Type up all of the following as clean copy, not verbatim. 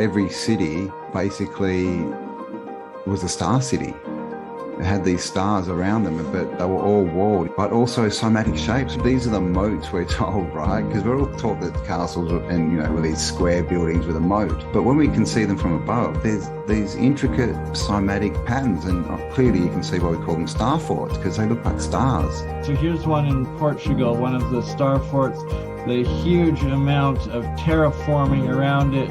every city basically was a star city. It had these stars around them, but they were all walled, but also cymatic shapes. These are the moats, we're told, right? Because we're all taught that castles and, were these square buildings with a moat. But when we can see them from above, there's these intricate cymatic patterns, and clearly you can see why we call them star forts, because they look like stars. So here's one in Portugal, one of the star forts, the huge amount of terraforming around it.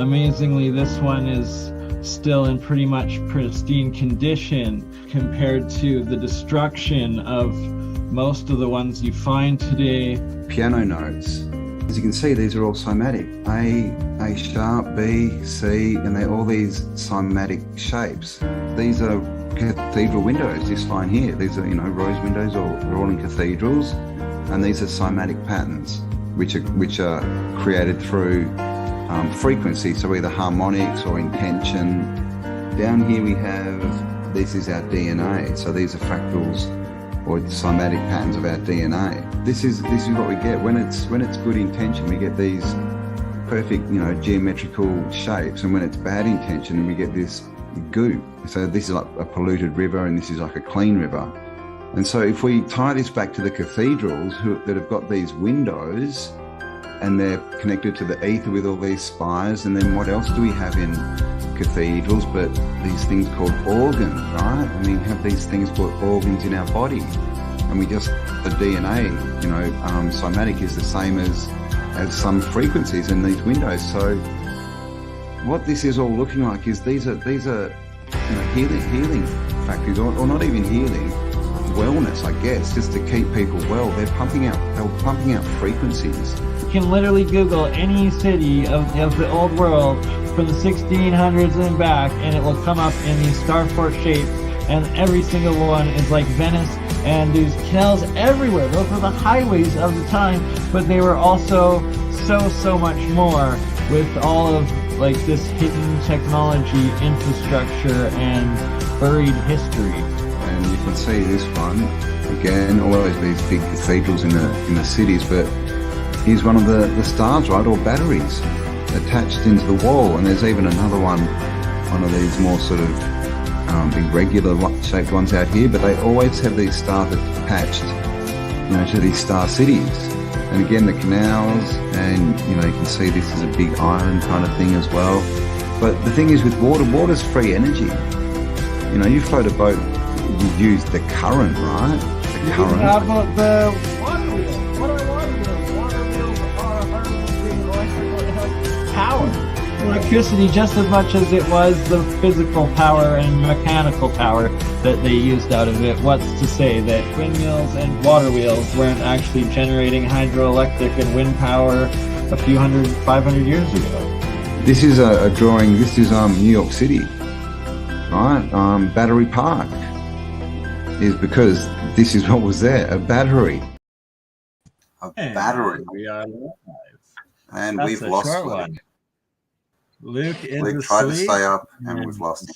Amazingly, this one is still in pretty much pristine condition compared to the destruction of most of the ones you find today. Piano notes. As you can see, these are all cymatic. A sharp, B, C, and they're all these cymatic shapes. These are cathedral windows, this line here. These are, rose windows, are all in cathedrals, and these are cymatic patterns, which are created through frequency, so either harmonics or intention. Down here we have, this is our DNA, so these are fractals or cymatic patterns of our DNA. This is what we get when it's good intention. We get these perfect, geometrical shapes, and when it's bad intention, we get this goop. So this is like a polluted river, and this is like a clean river. And so if we tie this back to the cathedrals that have got these windows, and they're connected to the ether with all these spires, and then what else do we have in cathedrals but these things called organs, right? I mean, we have these things called organs in our body, and the DNA, cymatic is the same as some frequencies in these windows. So what this is all looking like is these are healing factories, or not even healing, wellness, I guess, just to keep people well. They're pumping out frequencies. You can literally Google any city of the old world from the 1600s and back, and it will come up in these star fort shapes, and every single one is like Venice, and there's canals everywhere. Those were the highways of the time, but they were also so much more, with all of like this hidden technology, infrastructure, and buried history. And you can see this one again, always these big cathedrals in the cities, but here's one of the stars, right, or batteries attached into the wall. And there's even another one of these more sort of irregular shaped ones out here, but they always have these stars attached, to these star cities. And again, the canals, and you can see this is a big island kind of thing as well. But the thing is with water's free energy. You float a boat, you use the current, right? The current. How about the water wheels? What are water wheels? Water wheels are harnessing electrical power. Electricity just as much as it was the physical power and mechanical power that they used out of it. What's to say that windmills and water wheels weren't actually generating hydroelectric and wind power a few 500 years ago? This is a drawing. This is New York City, right? Battery Park is because this is what was there, a battery. Battery. We are live. And That's we've a lost short Luke. one. Luke Tried to stay up, and we've lost him.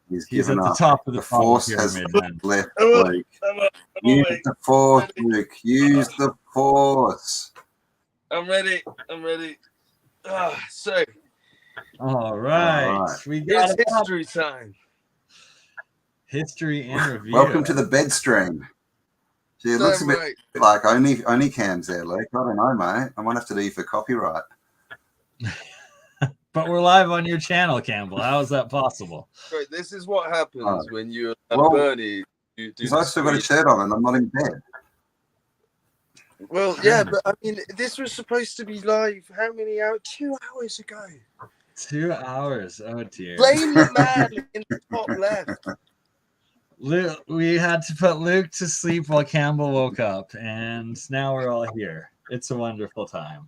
He's given at the up. top of the force has pyramid, left Luke. Use the force, Luke. Use the force. I'm ready. So. All right. We got It's history time. History and review. Welcome to the bed stream. Gee, it looks a bit like only cams there, Luke. I don't know, mate. I might have to do you for copyright. But we're live on your channel, Campbell. How is that possible? Right, this is what happens when you're Bernie. Because I've still got a shirt on and I'm not in bed. Well, yeah, but I mean, this was supposed to be live how many hours? 2 hours ago. 2 hours. Oh, dear. Blame the man in the top left. We had to put Luke to sleep while Campbell woke up, and now we're all here. It's a wonderful time.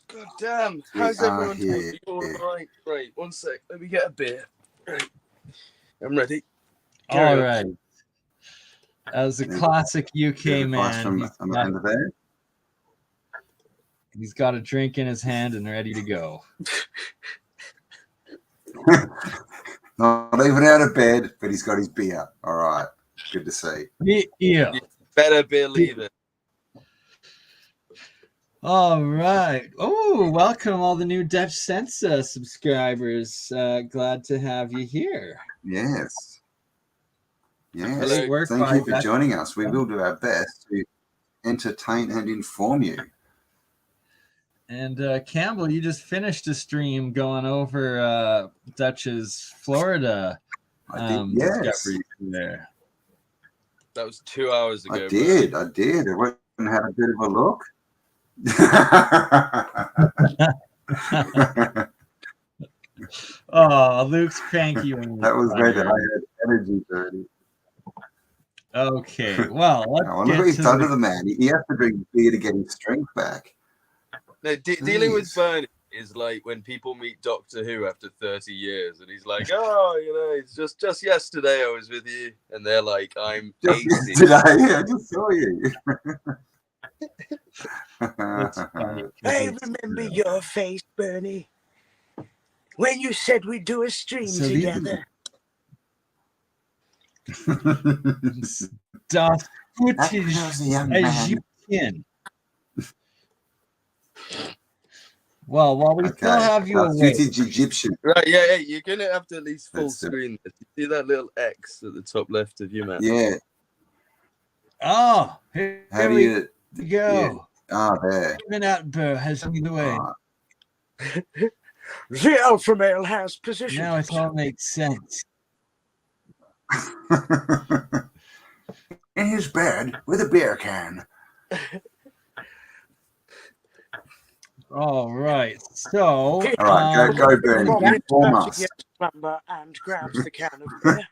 God damn. How's everyone doing? You all right? Right, 1 sec. Let me get a beer. Right. I'm ready. All right. As a classic UK man, he's got a drink in his hand and ready to go. Not even out of bed, but he's got his beer. All right. Good to see. Yeah. You better believe it. All right. Oh, welcome all the new Dutch Sense subscribers. Glad to have you here. Yes. Yes. Great work Thank by you for Dutch. joining us. We will do our best to entertain and inform you. And Campbell, you just finished a stream going over Dutch's Florida discovery there. That was 2 hours ago. I did. I went and had a bit of a look. Oh, Luke's cranky. That was great that I had energy, Bernie. Okay, well, let's I wonder what he's done to the man. He has to drink beer to get his strength back. No, dealing with Burn is like when people meet Doctor Who after 30 years, and he's like, "Oh, you know, it's just yesterday I was with you," and they're like, "I'm 80." Today, I just saw you. I remember your face, Bernie, when you said we'd do a stream together. Das footage Egyptian. Well, while we still have you awake. Footage Egyptian. Right, yeah, you're going to have to at least full screen this. You see that little X at the top left of you, man? Yeah. Oh, here we go. Yeah. There. Even Attenborough has me the way. The alpha male has position. Now it all makes sense. In his bed with a beer can. All right. So, all right, go, Bernie. Inform us. And grabs the can of beer.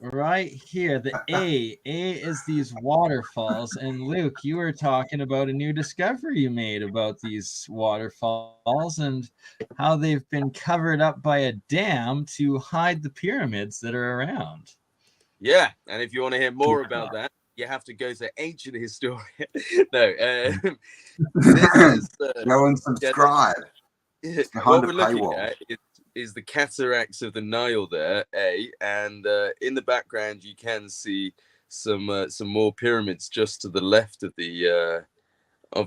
Right here, the A is these waterfalls. And Luke, you were talking about a new discovery you made about these waterfalls and how they've been covered up by a dam to hide the pyramids that are around. Yeah, and if you want to hear more about that, you have to go to Ancient Historia. Go and subscribe. What we're looking at is the cataracts of the Nile there, and in the background you can see some more pyramids just to the left of the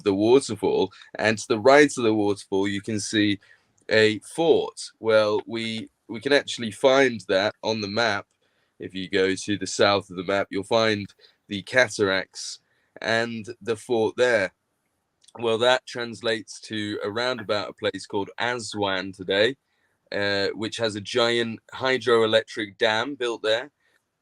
waterfall, and to the right of the waterfall you can see a fort. Well, we can actually find that on the map. If you go to the south of the map, you'll find the cataracts and the fort there. Well, that translates to around about a place called Aswan today, which has a giant hydroelectric dam built there.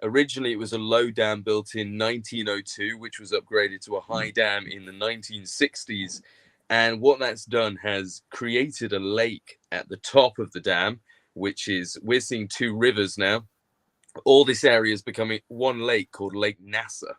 Originally, it was a low dam built in 1902, which was upgraded to a high dam in the 1960s. And what that's done has created a lake at the top of the dam, which is, we're seeing two rivers now. All this area is becoming one lake called Lake Nasser.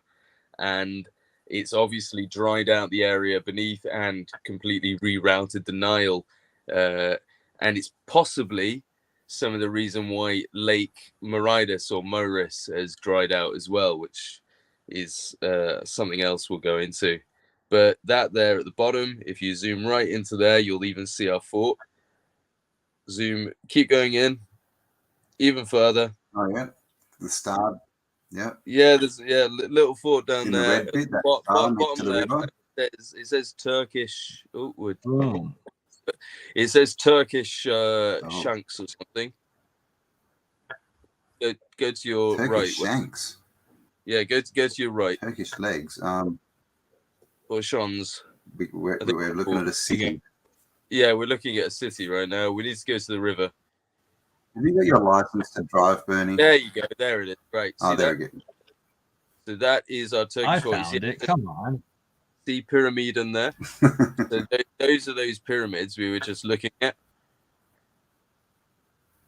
And it's obviously dried out the area beneath and completely rerouted the Nile. And it's possibly some of the reason why Lake Moeris or Moeris has dried out as well, which is something else we'll go into. But that there at the bottom, if you zoom right into there, you'll even see our fort. Zoom, keep going in, even further. Oh, yeah. The star. Yeah. Yeah, there's little fort down in there. The red bit, bottom the left, river. It says Turkish. It says Turkish shanks or something. Go to your Turkish right. Shanks. Yeah, go to your right. Turkish legs. Or shons. We're looking at a city. Yeah, we're looking at a city right now. We need to go to the river. Have you got your license to drive, Bernie? There you go. There it is. Right. Oh, there we go. So that is our Turkish. I found it. Come on. The pyramid in there. So those are those pyramids we were just looking at.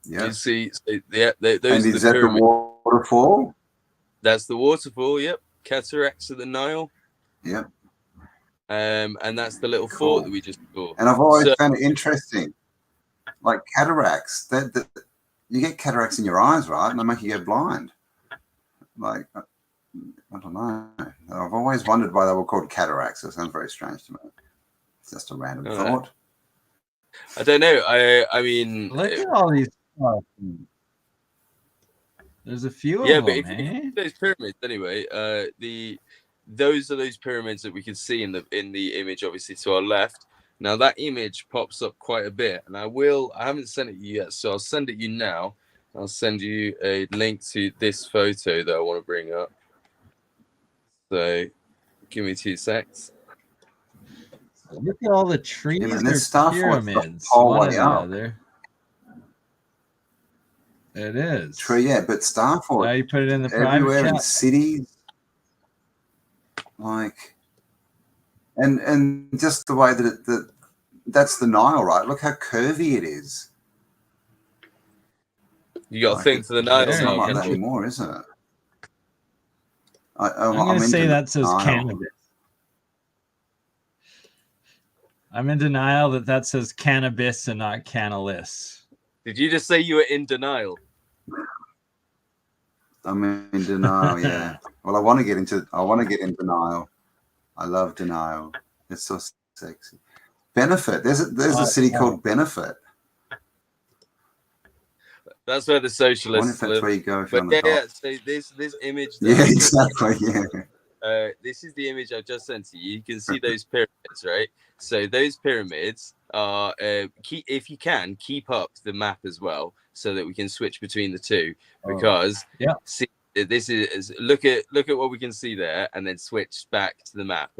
Yeah. You see, so those and are is that pyramids. The waterfall? That's the waterfall. Yep. Cataracts of the Nile. Yep. And that's the little fort that we just saw. And I've always found it interesting, like cataracts. That you get cataracts in your eyes, right? And they make you go blind. Like, I don't know. I've always wondered why they were called cataracts. It sounds very strange to me. It's just a random thought. I don't know. I mean, look at all these stuff. There's a few of them. Yeah, but if those pyramids anyway, the those are those pyramids that we can see in the image, obviously to our left. Now that image pops up quite a bit, and I haven't sent it you yet, so I'll send it you now. I'll send you a link to this photo that I want to bring up. So give me 2 secs. Look at all the trees. Yeah, There's pyramids, one or the other. It is. True, yeah, but Starfort. Now you put it in the everywhere private in cities, like, and just the way that that's the Nile, right? Look how curvy it is. You got to think for the Nile. It's not like that anymore, is it? I'm going to say that says cannabis. I'm in denial that says cannabis and not cannalis. Did you just say you were in denial? I'm in denial, yeah. Well, I want to get in denial. I love denial. It's so sexy. Benefit. There's a city called Benefit. That's where the socialists live. That's where you go if you're on the top. So this image. Yeah, exactly. Yeah. This is the image I just sent to you. You can see those pyramids, right? So those pyramids are if you can keep up the map as well, so that we can switch between the two. Because see, this is look at what we can see there, and then switch back to the map.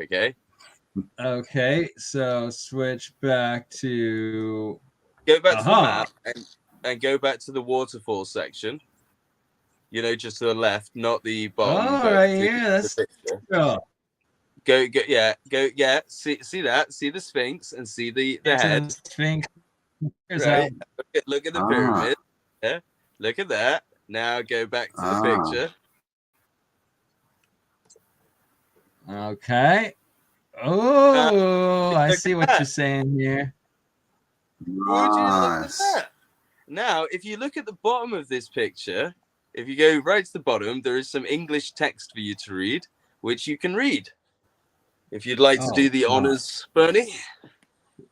Okay, so switch back to go back to the map and go back to the waterfall section. You know, just to the left, not the bottom. Oh, right here. That's go. Yeah. See that? See the Sphinx and see the head. Sphinx. Right. Look at the pyramid. Yeah. Look at that. Now go back to the picture. Okay. Oh, I see what you're saying here. Nice. Now, if you look at the bottom of this picture, if you go right to the bottom, there is some English text for you to read, which you can read. If you'd like to do the honors, BurnEye.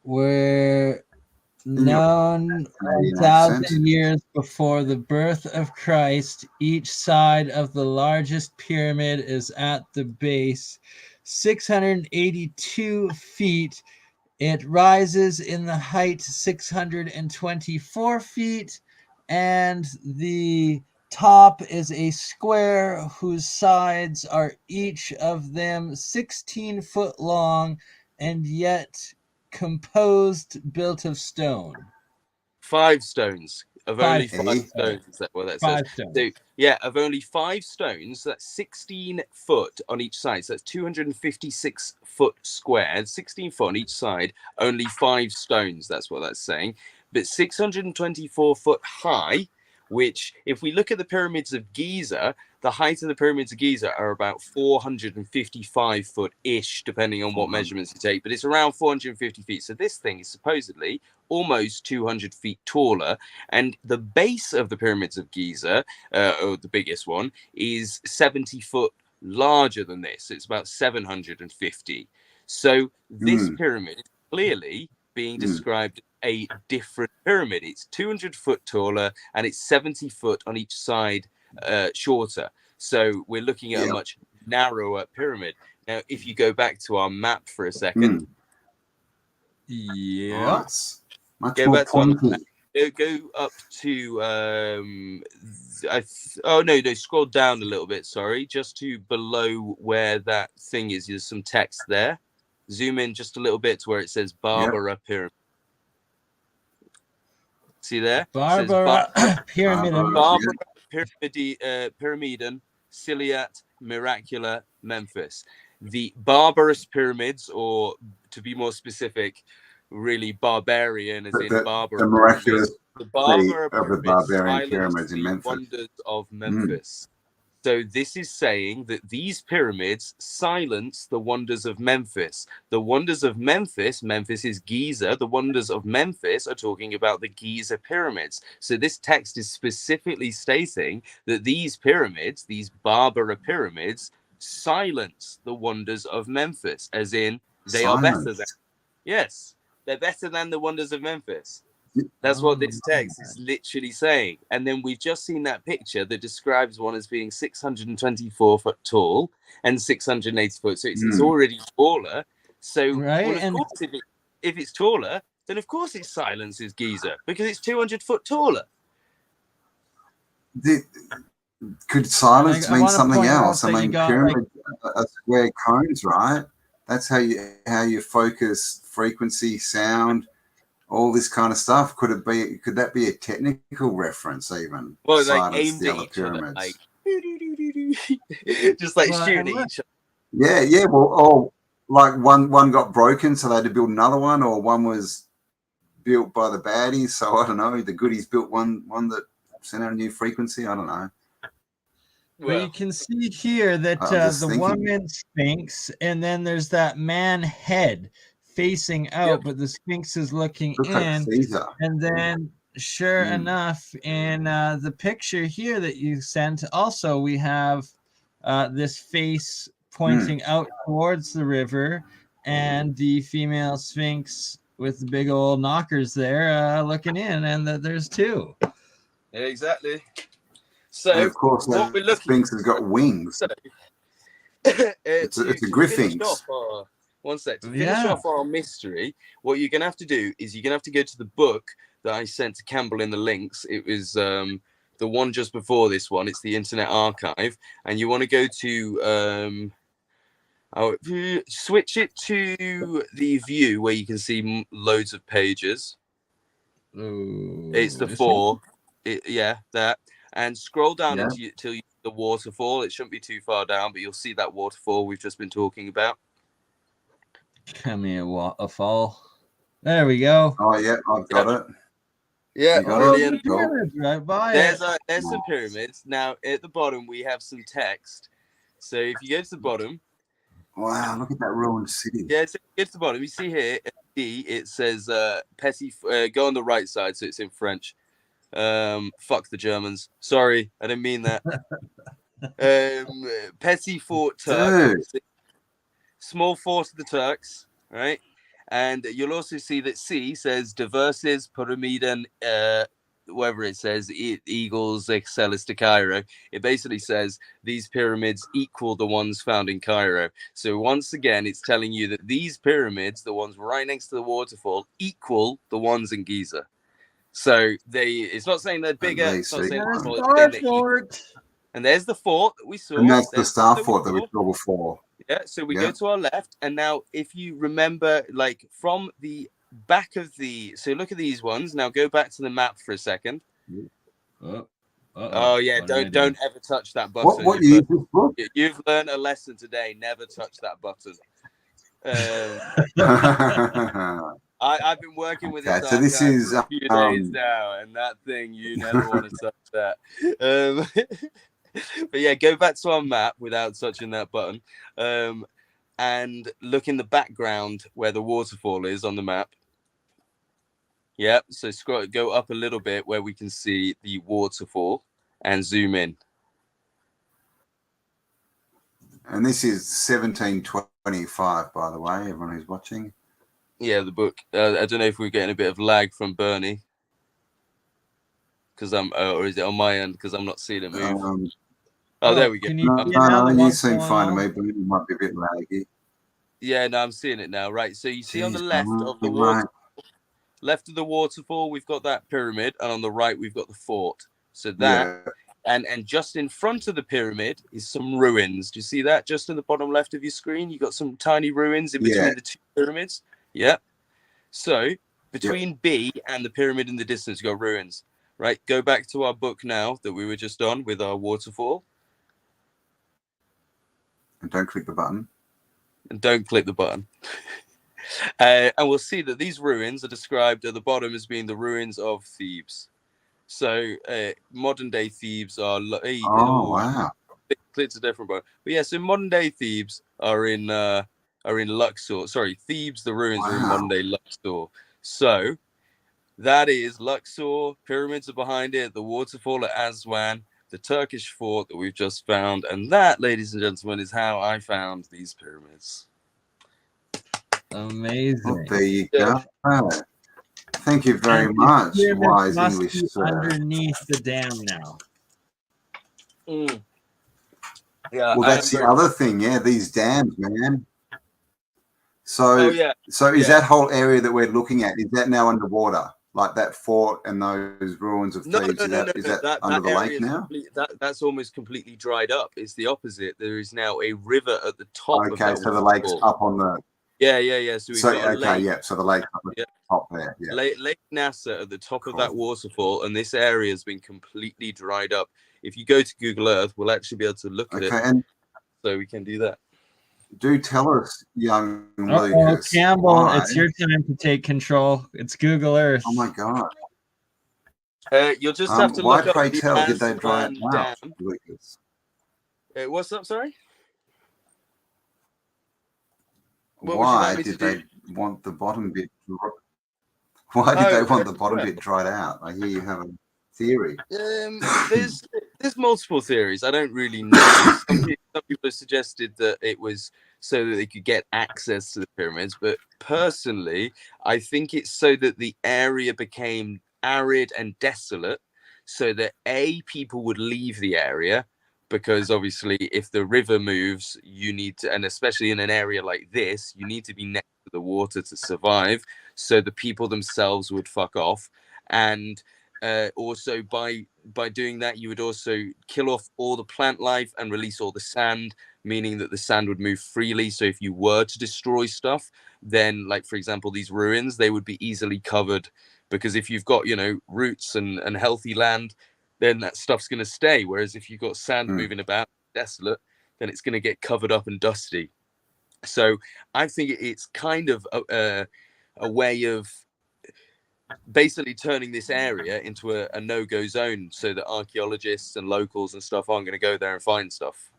We're known 1,000 years before the birth of Christ. Each side of the largest pyramid is at the base, 682 feet. It rises in the height 624 feet, and the top is a square whose sides are each of them 16 foot long and yet built of stone. 5 stones. Of only 5 stones, is that what that says? 5 stones. So, yeah, of only 5 stones, that's 16 foot on each side. So that's 256 foot squared, 16 foot on each side, only 5 stones, that's what that's saying. But 624 foot high, which, if we look at the pyramids of Giza, the height of the pyramids of Giza are about 455 foot-ish, depending on what measurements you take, but it's around 450 feet. So this thing is supposedly almost 200 feet taller, and the base of the pyramids of Giza, or the biggest one, is 70 foot larger than this. It's about 750. So this pyramid is clearly being described a different pyramid. It's 200 foot taller and it's 70 foot on each side shorter. So we're looking at a much narrower pyramid. Now, if you go back to our map for a second. Much more pointy. Go up to scroll down a little bit, sorry, just to below where that thing is. There's some text there. Zoom in just a little bit to where it says Barbara Pyramid. See there? Barbara Pyramidum. Barbara Pyramidum, Ciliat Miracula, Memphis. The barbarous pyramids, or to be more specific, really barbarian, as in Barbara. The miraculous the Barbara of the barbarian pyramids in Memphis. Wonders of Memphis. So this is saying that these pyramids silence the wonders of Memphis. The wonders of Memphis, Memphis is Giza. The wonders of Memphis are talking about the Giza pyramids. So this text is specifically stating that these pyramids, these Barbara pyramids, silence the wonders of Memphis, as in they are better than. Yes, they're better than the wonders of Memphis. That's what this text is literally saying. And then we've just seen that picture that describes one as being 624 foot tall and 680 foot. So it's already taller. So right, well, of course, if it's taller, then of course its silence is Giza because it's 200 foot taller. Could silence mean something else? I mean, pyramids are square cones, right? That's how you focus frequency, sound, all this kind of stuff. Could that be a technical reference even? Well, silence like aimed the at other each pyramids. other, like just like shooting at each other. Yeah. Well, like one got broken, so they had to build another one, or one was built by the baddies. So I don't know. The goodies built one that sent out a new frequency. I don't know. Well, you can see here that the woman Sphinx, and then there's that man head facing out, but the Sphinx is looking in. Like and then, sure enough, in the picture here that you sent, also we have this face pointing out towards the river, and the female Sphinx with the big old knockers there looking in, and there's two. Yeah, exactly. So, and of course, what we're looking Sphinx has got wings. It's a griffin. One sec. To finish off our mystery, what you're going to have to do is you're going to have to go to the book that I sent to Campbell in the links. It was the one just before this one. It's the Internet Archive. And you want to go to... switch it to the view where you can see loads of pages. It's the 4. That. And scroll down until you see the waterfall. It shouldn't be too far down, but you'll see that waterfall we've just been talking about. Come here, waterfall. There we go. Oh, yeah, I've got it. Yeah, brilliant. Right by there's some pyramids. Now, at the bottom, we have some text. So if you go to the bottom... Wow, look at that ruined city. Yeah, so go to the bottom. You see here, it says, go on the right side, so it's in French. Fuck the Germans. Sorry, I didn't mean that. Petit Fort Turks. Small fort of the Turks, right? And you'll also see that C says Diverses Pyramiden, whatever it says, Eagles Excellis to Cairo. It basically says these pyramids equal the ones found in Cairo. So once again, it's telling you that these pyramids, the ones right next to the waterfall, equal the ones in Giza. So it's not saying they're bigger. It's not saying they're smaller. And there's the fort that we saw. And that's the star fort that we saw before. Yeah, so we go to our left. And now if you remember, like from the back of so look at these ones. Now go back to the map for a second. Oh yeah, don't ever touch that button. What you've learned a lesson today. Never touch that button. I've been working with this so this is for a few days now, and that thing, you never want to touch that. But yeah, go back to our map without touching that button, and look in the background where the waterfall is on the map. Yep, so go up a little bit where we can see the waterfall and zoom in. And this is 1725, by the way, everyone who's watching. Yeah, the book. I don't know if we're getting a bit of lag from BurnEye, because or is it on my end because I'm not seeing it move? There we go. You seem fine to me, but it might be a bit laggy. Yeah, no, I'm seeing it now. Right, so you see on the left of the water, left of the waterfall, we've got that pyramid, and on the right we've got the fort. So that, and just in front of the pyramid is some ruins. Do you see that? Just in the bottom left of your screen, you got some tiny ruins in between the two pyramids. Yeah. So between B and the pyramid in the distance, you got ruins. Right. Go back to our book now that we were just on with our waterfall. And don't click the button. And don't click the button. And we'll see that these ruins are described at the bottom as being the ruins of Thebes. So modern day Thebes are. Wow. It's a different button. But yeah, so modern day Thebes are in Luxor. Sorry, Thebes, the ruins are in modern day Luxor. So that is Luxor, pyramids are behind it, the waterfall at Aswan, the Turkish fort that we've just found. And that, ladies and gentlemen, is how I found these pyramids. Amazing. Well, there you go. Thank you very And much, these pyramids wise must English be sir. underneath the dam now. Yeah. Well, that's the other thing. Yeah, these dams, man. So, is that whole area that we're looking at, is that now underwater? Like that fort and those ruins of Thebes, is that under the lake now? That's almost completely dried up. It's the opposite. There is now a river at the top of that. Okay, so the lake's up on the... Yeah. So we've got a lake. Yeah, so the lake's up at the top there. Yeah. Lake Nasser at the top of that waterfall, and this area has been completely dried up. If you go to Google Earth, we'll actually be able to look at it. And so we can do that. Do tell us, young Lucas. Campbell, it's your time to take control. It's Google Earth. Oh my God. You'll just have to why, look pray up the tell, did they dry it dam. out, Lucas? What's up, sorry? Why did they want the bottom bit? Why did they want the bottom bit dried out? I hear you have a theory. There's multiple theories. I don't really know. Some people have suggested that it was so that they could get access to the pyramids, but personally, I think it's so that the area became arid and desolate, so that people would leave the area, because obviously if the river moves, you need to, and especially in an area like this, you need to be next to the water to survive, so the people themselves would fuck off. And also by doing that, you would also kill off all the plant life and release all the sand, meaning that the sand would move freely. So if you were to destroy stuff, then, like for example these ruins, they would be easily covered, because if you've got, roots and healthy land, then that stuff's going to stay. Whereas if you've got sand moving about, desolate, then it's going to get covered up and dusty. So I think it's kind of a way of basically turning this area into a no-go zone, so that archaeologists and locals and stuff aren't going to go there and find stuff.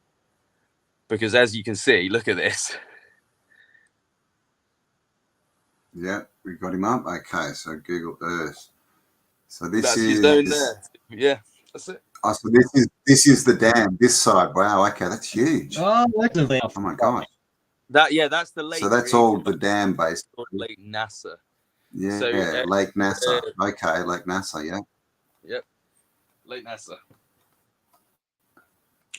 Because as you can see, look at this. Yeah, we got him up. Okay, so Google Earth. So this that's is your zone there. Yeah, that's it. Oh, so this is the dam. This side. Wow. Okay, that's huge. Oh my gosh. That's the lake. So that's all the dam based. Lake Nasser. Yeah, so, Lake Nasser. Okay, Lake Nasser. Yeah. Yep, Lake Nasser.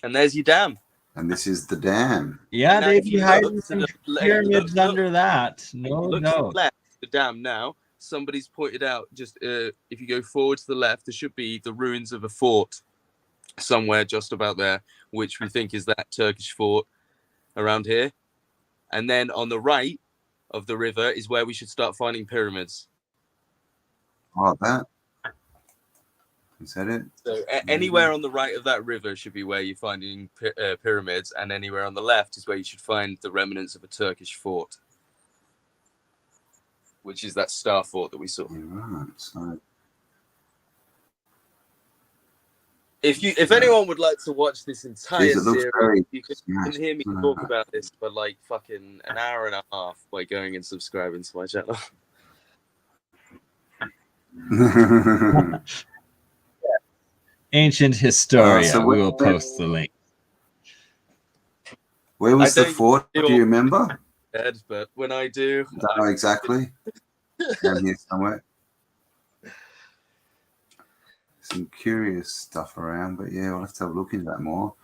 And there's your dam. And this is the dam. Yeah, Dave, you hide some pyramids under that. Look to the left, the dam now. Somebody's pointed out, just if you go forward to the left, there should be the ruins of a fort somewhere just about there, which we think is that Turkish fort around here. And then on the right of the river is where we should start finding pyramids. Oh, that. Is that it? So anywhere on the right of that river should be where you're finding pyramids, and anywhere on the left is where you should find the remnants of a Turkish fort, which is that star fort that we saw. Right. So if anyone would like to watch this entire series, you can hear me talk about this for like fucking an hour and a half by going and subscribing to my channel. Ancient Historia. So we will post the link. Where was the fort? Do you remember? Dead, but when I do, I don't know exactly. Down here somewhere. Some curious stuff around, but yeah, we'll have to have a look into that more.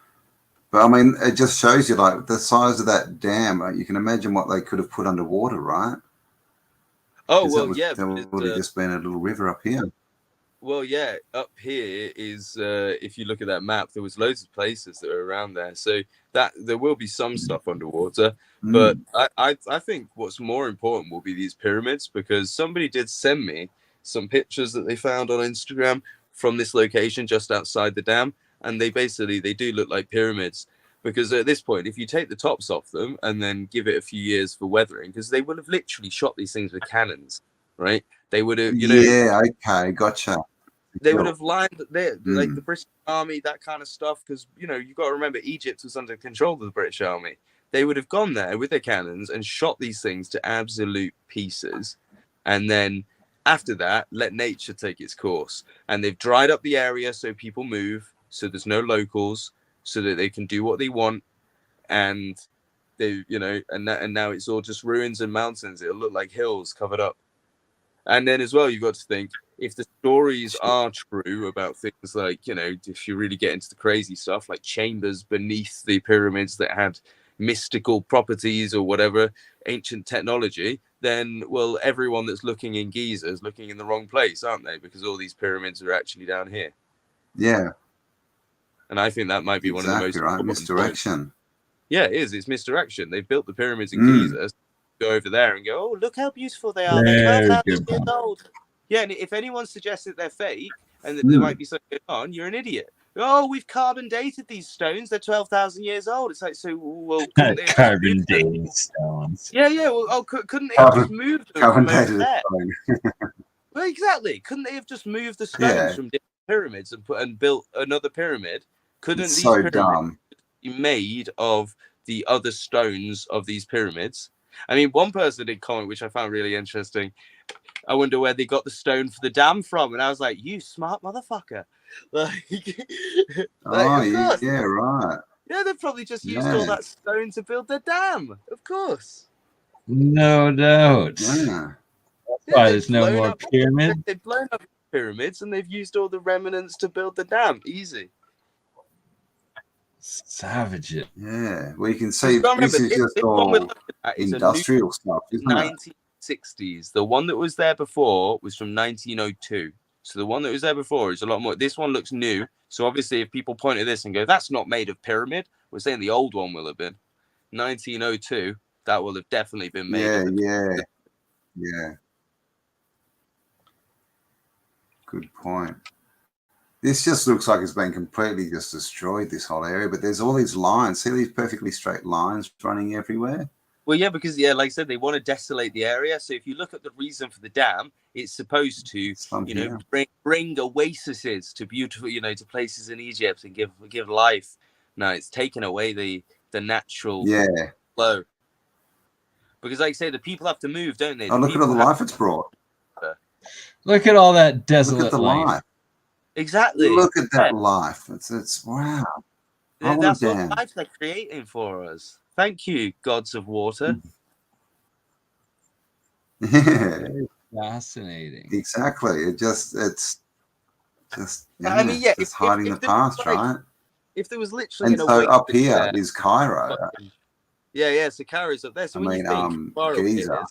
But I mean, it just shows you like the size of that dam. You can imagine what they could have put underwater, right? Oh well, yeah. There would have just been a little river up here. Well, yeah, up here is if you look at that map, there was loads of places that were around there. So that there will be some stuff underwater, but I think what's more important will be these pyramids, because somebody did send me some pictures that they found on Instagram from this location just outside the dam, and they do look like pyramids. Because at this point, if you take the tops off them and then give it a few years for weathering, because they would have literally shot these things with cannons, right? They would have, Yeah, okay, gotcha. They would have lined there, like the British Army, that kind of stuff, because, you got to remember, Egypt was under control of the British Army. They would have gone there with their cannons and shot these things to absolute pieces. And then after that, let nature take its course. And they've dried up the area so people move, so there's no locals, so that they can do what they want. And they, and now it's all just ruins and mountains. It'll look like hills covered up. And then as well, you've got to think, if the stories are true about things like, if you really get into the crazy stuff, like chambers beneath the pyramids that had mystical properties or whatever, ancient technology, then, well, everyone that's looking in Giza is looking in the wrong place, aren't they? Because all these pyramids are actually down here. Yeah. And I think that might be one of the most right. Misdirection. Points. Yeah, it is. It's misdirection. They've built the pyramids in Giza. So go over there and go, oh, look how beautiful they are. They're 12,000 years old. Yeah, and if anyone suggests that they're fake and that there might be something going on, you're an idiot. Oh, we've carbon dated these stones. They're 12,000 years old. It's like, so, well, couldn't they carbon dating stones? Yeah. Well, couldn't they have just moved them from over there? Well, exactly. Couldn't they have just moved the stones from different pyramids and built another pyramid? Couldn't these pyramids be made of the other stones of these pyramids? I mean, one person did comment, which I found really interesting. I wonder where they got the stone for the dam from, and I was like, "You smart motherfucker!" Like, yeah, right. Yeah, they probably just used all that stone to build the dam. Of course. No doubt. Yeah. That's why there's no more pyramids. They've blown up pyramids, and they've used all the remnants to build the dam. Easy. Savages. Yeah, we can see this is just all industrial stuff, isn't it? 1960s. The one that was there before was from 1902. So the one that was there before is a lot more. This one looks new. So obviously, if people point at this and go, "That's not made of pyramid," we're saying the old one will have been 1902. That will have definitely been made. Yeah. Good point. This just looks like it's been completely just destroyed, this whole area. But there's all these lines. See these perfectly straight lines running everywhere? Well, yeah, because, like I said, they want to desolate the area. So if you look at the reason for the dam, it's supposed to, bring oases to beautiful, to places in Egypt and give life. No, it's taken away the natural flow. Because, like I say, the people have to move, don't they? Oh, look at all the life it's brought. Look at all that desolate Look at the life. Exactly. Look at that life. It's wow. That's what life they're creating for us. Thank you, gods of water. Yeah. Fascinating. Exactly. It's just I mean, yeah, it's hiding the past, right? If there was literally and so up here is Cairo. Yeah, so Cairo's up there. So when you think Giza.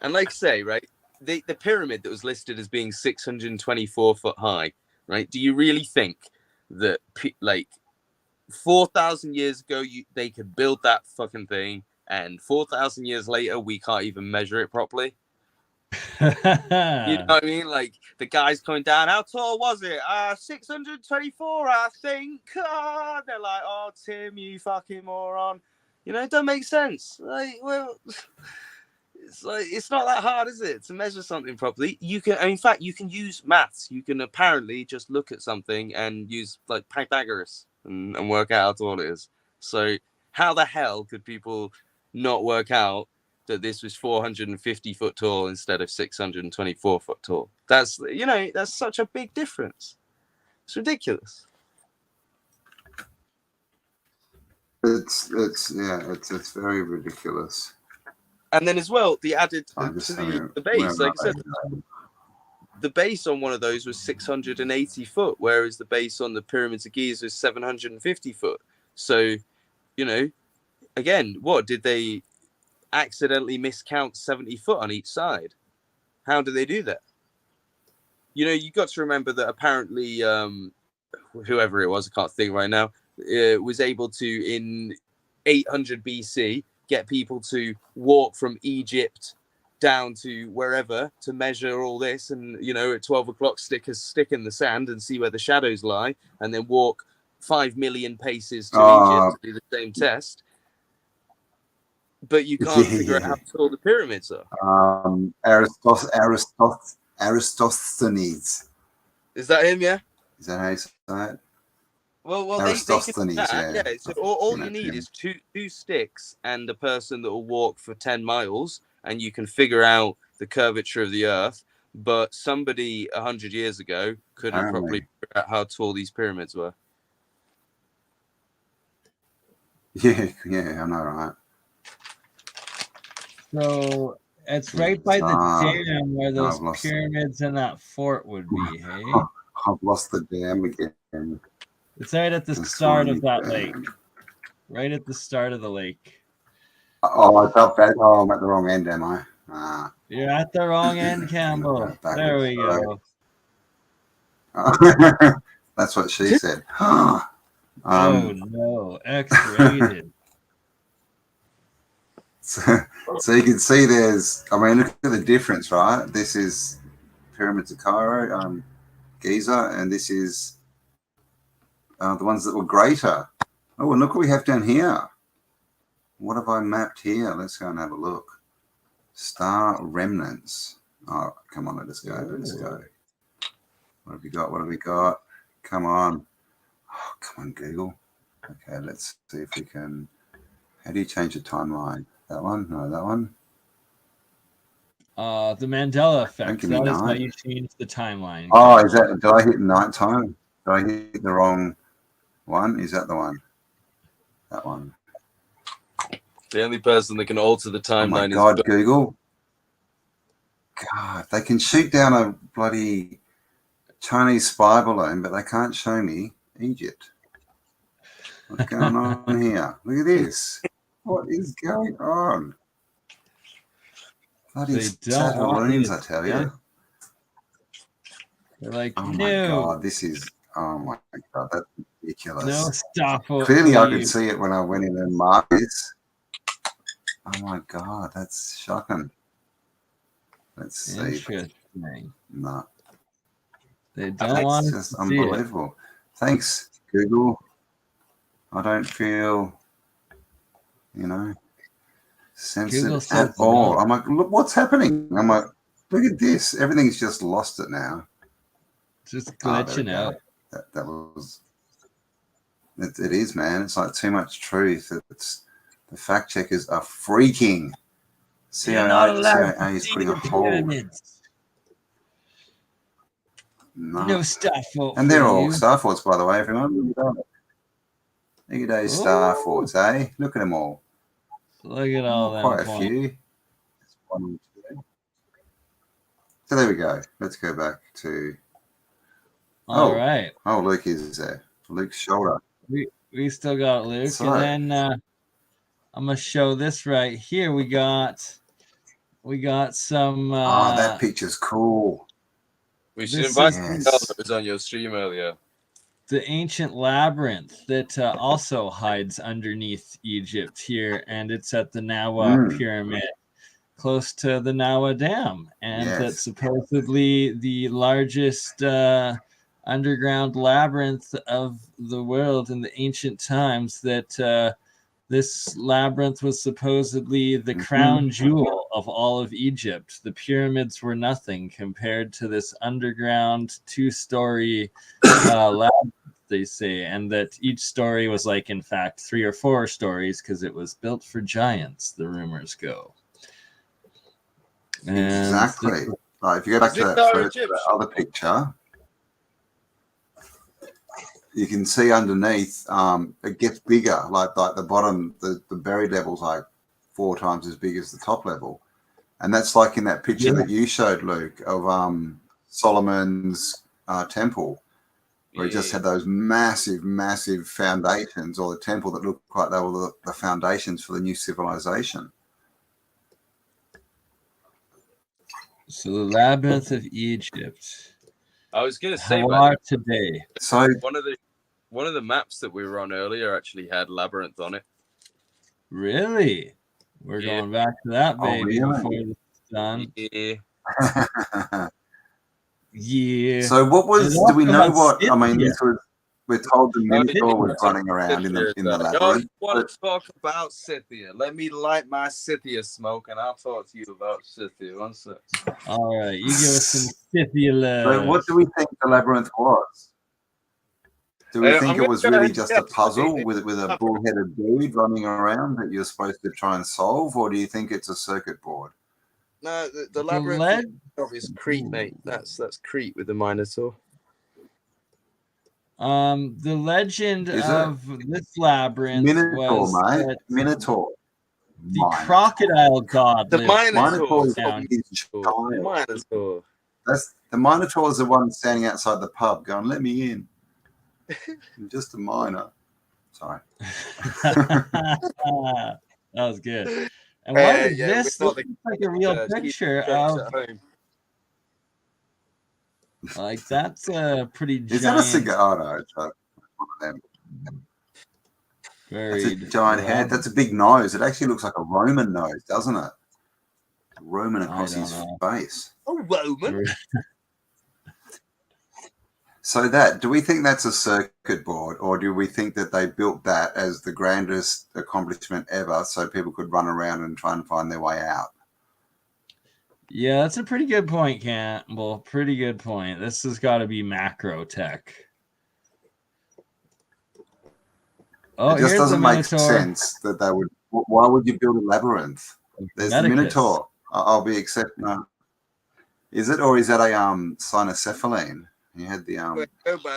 And like I say, right, the pyramid that was listed as being 624 foot high, right? Do you really think that 4,000 years ago they could build that fucking thing, and 4,000 years later we can't even measure it properly? You know what I mean? Like, the guy's coming down, how tall was it? 624, I think. They're like, oh, Tim, you fucking moron. It don't make sense. Like, well, it's not that hard, is it, to measure something properly? In fact, you can use maths. You can apparently just look at something and use like Pythagoras and work out how tall it is. So how the hell could people not work out that this was 450 foot tall instead of 624 foot tall? That's such a big difference. It's ridiculous. It's very ridiculous. And then as well, the added to the base, like I said, the base on one of those was 680 foot, whereas the base on the pyramids of Giza is 750 foot. So, again, what did they accidentally miscount 70 foot on each side? How do they do that? You got to remember that apparently whoever it was, I can't think right now, was able to, in 800 BC, get people to walk from Egypt down to wherever to measure all this, and at 12 o'clock stick a stick in the sand and see where the shadows lie, and then walk 5 million paces to Egypt to do the same test. But you can't figure out how tall the pyramids are. Aristosthenes. Is that him? Yeah. Is that how you say it? Well, Aristosthenes, yeah. So all you need is two sticks and a person that will walk for 10 miles, and you can figure out the curvature of the Earth. But somebody 100 years ago couldn't probably figure out how tall these pyramids were. Yeah, I know, right? So It's right by the Ah, dam where those I've lost. pyramids and that fort would be, hey? I've lost the dam again. It's right at the Let's start of find that the lake. dam. Right at the start of the lake. Oh, I felt bad. Oh, I'm at the wrong end, am I? Ah. You're at the wrong end, Campbell. There we go. That's what she said. Oh no, X-rated. So you can see there's, I mean, look at the difference, right? This is Pyramids of Cairo, Giza, and this is the ones that were greater. Oh, and look what we have down here. What have I mapped here? Let's go and have a look. Star remnants. Oh, come on, let us go. Let us go. What have we got? What have we got? Come on. Oh, come on, Google. Okay, let's see if we can. How do you change the timeline? That one? No, that one. The Mandela effect. Don't give me That is how night. you change the timeline. Oh, is that? Did I hit nighttime? Did I hit the wrong one? Is that the one? That one. The only person that can alter the timeline oh my God, is Google. God, they can shoot down a bloody Chinese spy balloon, but they can't show me Egypt. What's going on here? Look at this. What is going on? Bloody Satelloons, I tell you. They're like, oh no. my God, this is, oh my God, that's ridiculous. No stuff. Clearly, I could see it when I went in and marked this. Oh my God, that's shocking. Let's see. Interesting. No. They don't want to just unbelievable. Thanks, Google. I don't feel, censored at all. I'm like, look what's happening. I'm like, look at this. Everything's just lost it now. Just glitching out. That was. It is, man. It's like too much truth. It's the fact checkers are freaking. CIA is putting a hold. No star fort. And they're all star forts, by the way, everyone. Look at those star forts, eh? Look at them all. Look at all them. Quite a few. So there we go. Let's go back to. All right. Oh, Luke is there. Luke's shoulder. We still got Luke, so, and then I'm gonna show this right here. We got some. That picture's cool. We should invite someone else that was on your stream earlier. The ancient labyrinth that also hides underneath Egypt here, and it's at the Nawa pyramid, close to the Nawa Dam, and that's supposedly the largest underground labyrinth of the world in the ancient times. That this labyrinth was supposedly the crown jewel of all of Egypt. The pyramids were nothing compared to this underground 2-story labyrinth, they say, and that each story was like, in fact, 3 or 4 stories because it was built for giants, the rumors go. And exactly. If you go back to that other picture, you can see underneath, it gets bigger. Like the bottom, the buried level's like 4 times as big as the top level, and that's like in that picture that you showed, Luke, of Solomon's temple, where he just had those massive, massive foundations, or the temple that looked like they were the foundations for the new civilization. So the labyrinth of Egypt. I was going to say, today. So one of the maps that we were on earlier actually had labyrinth on it. Really? We're going back to that baby before it's done. Yeah. So what was? Do we know what? I mean, this was. We're told the Minotaur was running around in the labyrinth. You want to talk about Scythia? Let me light my Scythia smoke, and I'll talk to you about Scythia. One sec. All right, you give us some Scythia love. So what do we think the labyrinth was? Do we think it was really just a puzzle with a bull-headed dude running around that you're supposed to try and solve, or do you think it's a circuit board? No, the labyrinth is Crete, mate. That's Crete with the Minotaur. The legend of this labyrinth Minotaur, was mate. Minotaur. The crocodile god The lives Minotaur down. The Minotaur. That's the Minotaur is the one standing outside the pub going, "Let me in." I'm just a miner. Sorry. That was good. And what is this? This looks like a real picture of. Like that's a pretty giant. Is that a cigar? No, it's one of them. That's a giant head. That's a big nose. It actually looks like a Roman nose, doesn't it? Roman across his face. Oh, Roman. So do we think that's a circuit board, or do we think that they built that as the grandest accomplishment ever so people could run around and try and find their way out? Yeah, that's a pretty good point, Campbell. Pretty good point. This has got to be macro tech. Oh, it just doesn't make sense that they would. Why would you build a labyrinth? There's the Minotaur. I'll be accepting. Is it, or is that a cynocephaline? He had the Wait,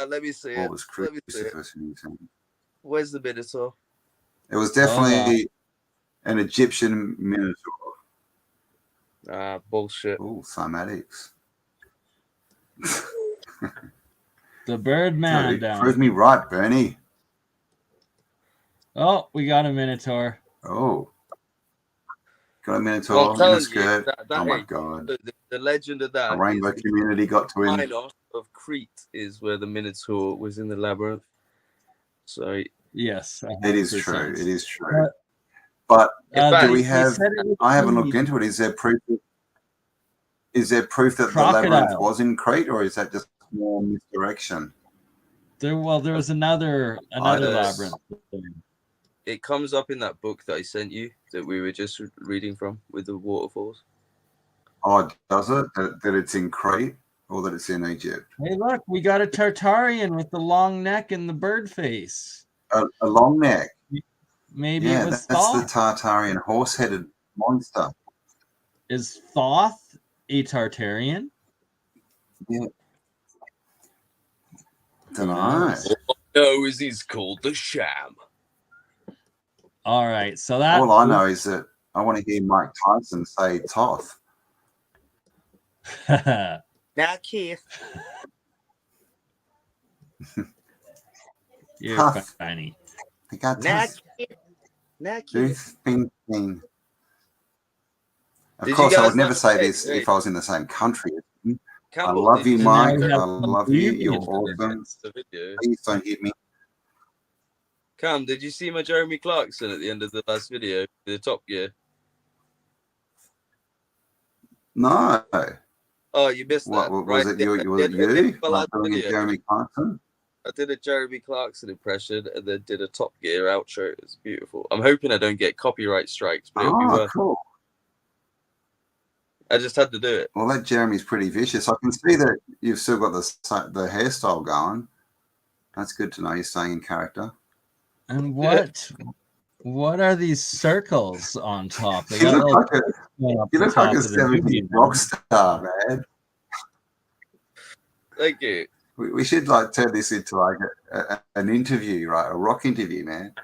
let me see it. Where's the Minotaur? It was definitely an Egyptian Minotaur. Bullshit. Oh, cymatics. The Birdman down. Prove me right, Bernie. Oh, we got a Minotaur. Oh. Got a Minotaur in a skirt. Oh my god. The legend of that. A rainbow community got to win. Minos of Crete is where the Minotaur was in the labyrinth. So yes. 100%. It is true. It is true. But do we have I haven't looked into it. Is there proof that the labyrinth was in Crete, or is that just more misdirection? There was another labyrinth. It comes up in that book that I sent you that we were just reading from with the waterfalls. Oh, does it? That it's in Crete or that it's in Egypt? Hey, look, we got a Tartarian with the long neck and the bird face. A long neck? Maybe it was that's Thoth? the Tartarian horse-headed monster. Is Thoth a Tartarian? Yeah. Don't know. No, he's called the Sham. All right, so that. All I know is that I want to hear Mike Tyson say Toth. Now, Keith. You're Tough. funny. I got Keith. Of course, I would never say this if I was in the same country. I love you, Mike. I love you. You're awesome. Please don't hit me. Cam, did you see my Jeremy Clarkson at the end of the last video, the Top Gear? No. Oh, you missed that. What was it? Was it you? Like doing a Jeremy Clarkson? I did a Jeremy Clarkson impression and then did a Top Gear outro. It was beautiful. I'm hoping I don't get copyright strikes, but it'll be worth cool. I just had to do it. Well, that Jeremy's pretty vicious. I can see that you've still got the hairstyle going. That's good to know you're staying in character. And what are these circles on top? You look like a 70s rock star, man. Thank you. We should turn this into an interview, right? A rock interview, man.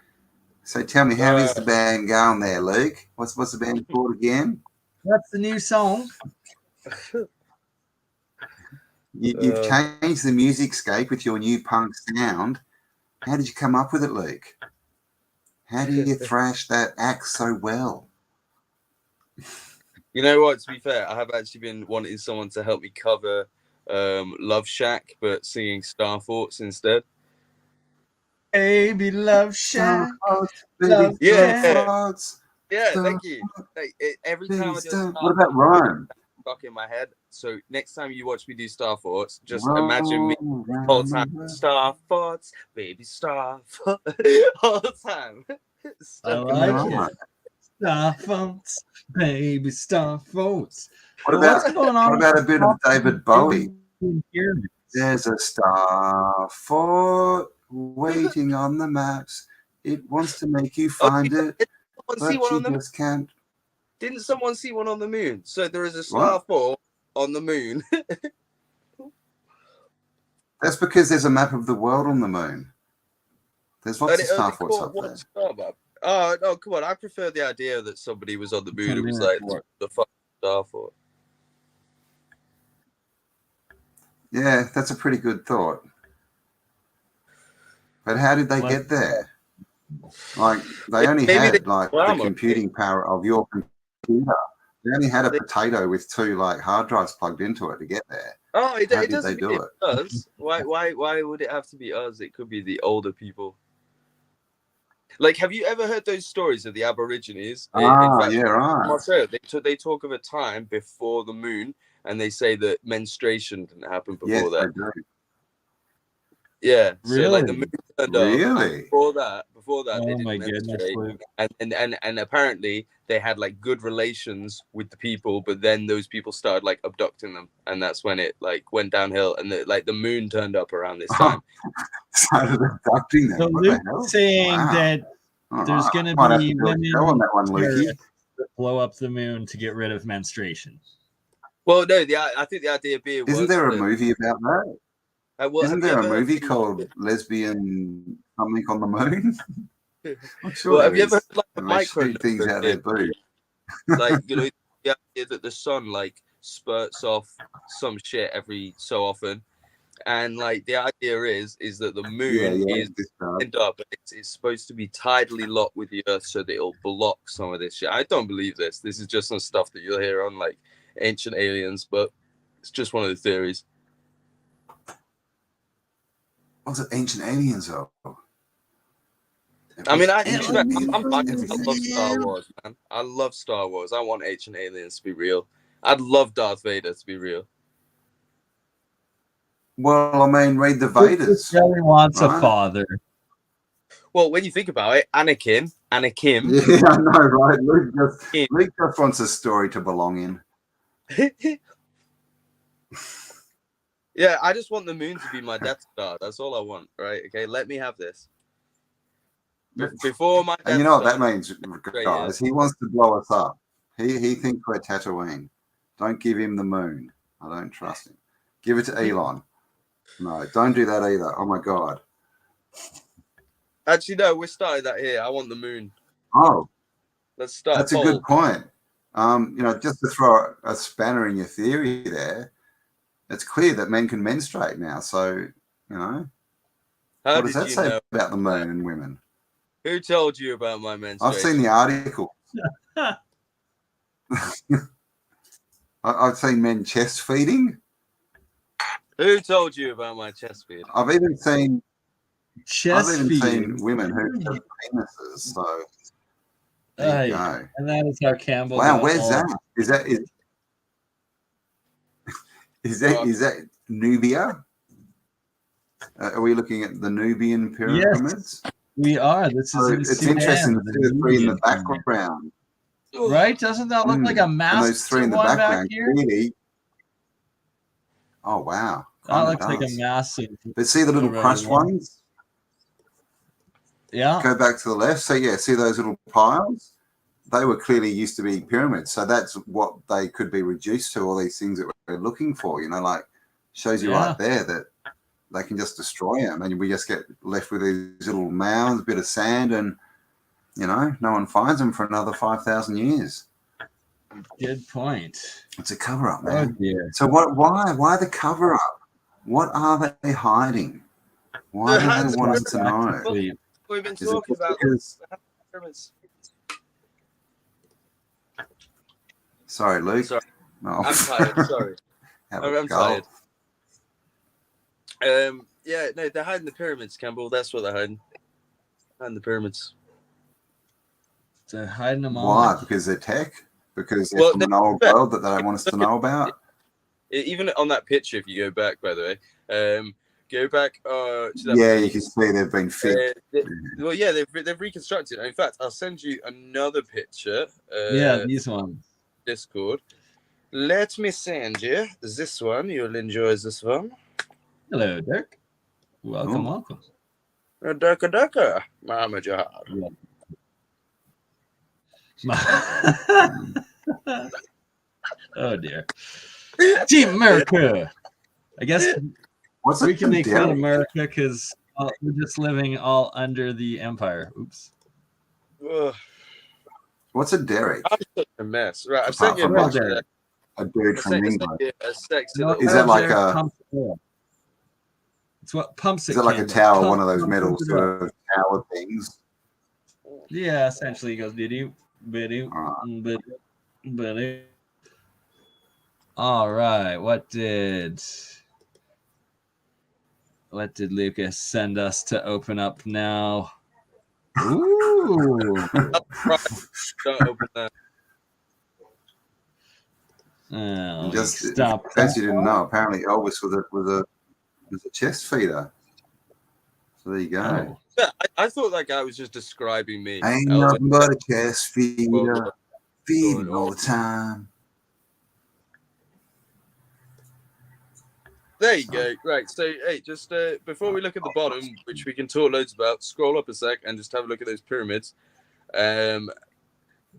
So tell me, how is the band going there, Luke? What's the band called again? That's the new song. You've changed the music scape with your new punk sound. How did you come up with it, Luke? How do you thrash that act so well? You know what? To be fair, I have actually been wanting someone to help me cover Love Shack, but singing Star Thoughts instead. Baby, Love Shack. Love yeah, thank you. Every time I do Star what about Rome? Stuck in my head. So next time you watch me do Star Thoughts, just imagine me all the time. Star Thoughts, baby, Star Thoughts, all the time. I like it. Star Thoughts, baby, Star Thoughts. What about a bit of David Bowie? There's a star fort waiting on the maps. It wants to make you find it, but you just can't. Didn't someone see one on the moon? So there is a star fort on the moon. That's because there's a map of the world on the moon. There's lots of star forts up there. Oh no, come on! I prefer the idea that somebody was on the moon. It was like the fucking star for. Yeah, that's a pretty good thought. But how did they get there? Like they only had like the computing power of your computer. They only had a potato with 2 like hard drives plugged into it to get there. Oh, it doesn't they do it. Us. Why would it have to be us? It could be the older people. Like, have you ever heard those stories of the Aborigines? In fact, yeah, right. They talk of a time before the moon, and they say that menstruation didn't happen before that. They do. Yeah, really? So like the moon turned up. Before that, they my didn't goodness, menstruate, and apparently they had like good relations with the people, but then those people started like abducting them, and that's when it like went downhill, and the moon turned up around this time. Started abducting them. So Luke's saying that there's going to be women on that one, Lukey. blow up the moon to get rid of menstruation. Well, no, I think the idea being isn't there a movie about that? Isn't there a movie called Lesbian Something on the Moon? I'm sure. Well, have you ever heard like the micro things out there, boo? Like, you know, the idea that the sun like spurts off some shit every so often, and like the idea is that the moon is end up. It's supposed to be tidally locked with the Earth so that it'll block some of this shit. I don't believe this. This is just some stuff that you'll hear on like Ancient Aliens, but it's just one of the theories. What's it, Ancient Aliens, though? I mean, I love Star Wars, man. I love Star Wars. I want Ancient Aliens to be real. I'd love Darth Vader to be real. Well, I mean, read the Vedas. He really wants a father. Well, when you think about it, Anakin. Yeah, I know, right? Luke just wants a story to belong in. Yeah, I just want the moon to be my Death Star. That's all I want, right? Okay, let me have this. Before my Death and you know what Star, that means, guys? He wants to blow us up. He thinks we're Tatooine. Don't give him the moon. I don't trust him. Give it to Elon. No, don't do that either. Oh, my God. Actually, no, we're starting that here. I want the moon. Oh. Let's start. That's a good point. You know, just to throw a spanner in your theory there, it's clear that men can menstruate now. So, you know, what does that say about the moon and women? Who told you about my menstruation? I've seen the article. I've seen men chest feeding. Who told you about my chest feeding? I've even seen feeding women who have penises. So there you go. And that is how Campbell. Wow, where's that? Is that Nubia? Are we looking at the Nubian pyramids? Yes, we are. This is it's interesting to see the 3 in the background. Right? Doesn't that look like a mask? And those 3 in the background, clearly. Oh, wow. That looks like a massive. But see the little crushed ones? Yeah. Go back to the left. So, yeah, see those little piles? They were clearly used to be pyramids. So that's what they could be reduced to, all these things that we're looking for, you know, like shows you right there that they can just destroy them. And we just get left with these little mounds, a bit of sand, and, you know, no one finds them for another 5,000 years. Good point. It's a cover-up, man. Oh, dear. So why the cover-up? What are they hiding? Why do they want us to know? We've been talking about pyramids. Sorry, Luke. Sorry. No. I'm tired. Sorry. I'm tired. Yeah, no, they're hiding the pyramids, Campbell. That's what they're hiding. Hiding the pyramids. They're hiding them all. Why? Because they're tech? Because they're from an old world that they don't want us to know about? Even on that picture, if you go back, by the way, go back. To that you can see they've been fixed. Well, yeah, they've reconstructed. In fact, I'll send you another picture. These ones. Discord. Let me send you this one. You'll enjoy this one. Hello, Dirk. Welcome. Dirk, Mama Jihad. Oh dear. Team America. I guess we can make fun of America because we're just living all under the empire. Oops. Ugh. What's a derrick? I'm such a mess. Right, I've sent you a Apart picture. from a derrick from England. A sexy No, Is that like derrick a? pumps oil. It's what pumps it. Is it like a tower, one of those metal sort of tower things? Yeah, essentially, he goes biddy, biddy, biddy, biddy. All right, what did Lucas send us to open up now? Ooh. Don't open that. Just in stop. case you didn't know, apparently Elvis was a chest feeder. So there you go. Oh. Yeah, I thought that guy was just describing me. Ain't Elvis. nothing but a chest feeder, feeding Oh, all the time. There you go. Right. So, hey, just before we look at the bottom, which we can talk loads about, scroll up a sec and just have a look at those pyramids. They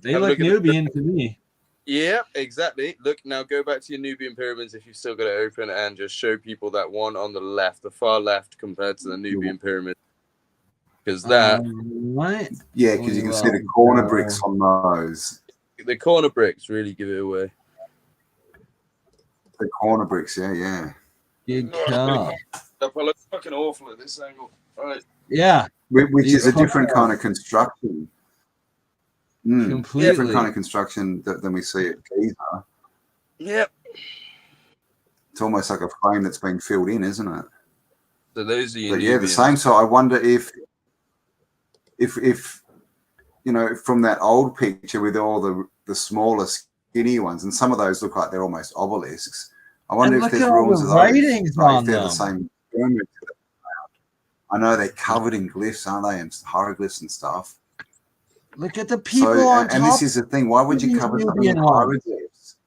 look Nubian to me. Yeah, exactly. Look, now go back to your Nubian pyramids if you've still got it open and just show people that one on the left, the far left compared to the Nubian pyramid. Because that... What? Yeah, because you can see the corner bricks on those. The corner bricks really give it away. The corner bricks, yeah. Good call. I look fucking awful at this angle. All right. Yeah. Which is a different kind of construction. Completely. Different kind of construction than we see at Giza. Yep. It's almost like a frame that's been filled in, isn't it? So those are your But yeah, the same. So I wonder if you know, from that old picture with all the smaller, skinny ones, and some of those look like they're almost obelisks. I wonder if there's ruins of those. Writings on they're them. the same pyramid. I know they're covered in glyphs, aren't they, and hieroglyphs and stuff. Look at the people on top. And this is the thing. Why would you cover something in hieroglyphs?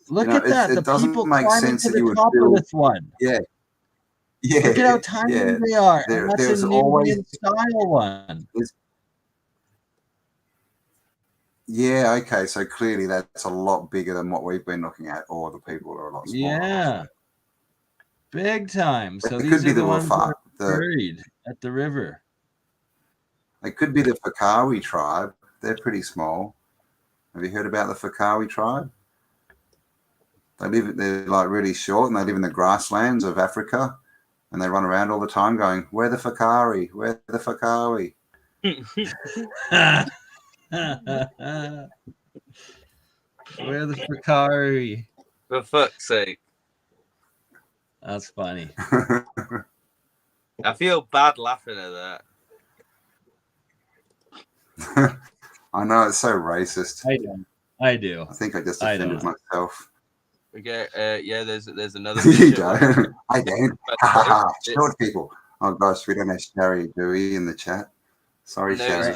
Look at that. It the doesn't people make climbing sense to that you the would top build, of this one. Yeah. Look at how tiny they are. And that's There's a always Nubian style one. Yeah, okay. So clearly that's a lot bigger than what we've been looking at, or the people are a lot smaller. Yeah. Big time. So it these could be are the ones that are the buried at the river. It could be the Fakawi tribe. They're pretty small. Have you heard about the Fakawi tribe? They're like really short, and they live in the grasslands of Africa, and they run around all the time going, "We're the Fakawi, we're the Fakawi." We're the Fakawi. For fuck's sake. That's funny. I feel bad laughing at that. I know, it's so racist. I do. I think I just offended myself. Okay, yeah, there's another You don't. I don't. Short people. Oh gosh, we don't have Sherry, do we, in the chat? Sorry, Sherry.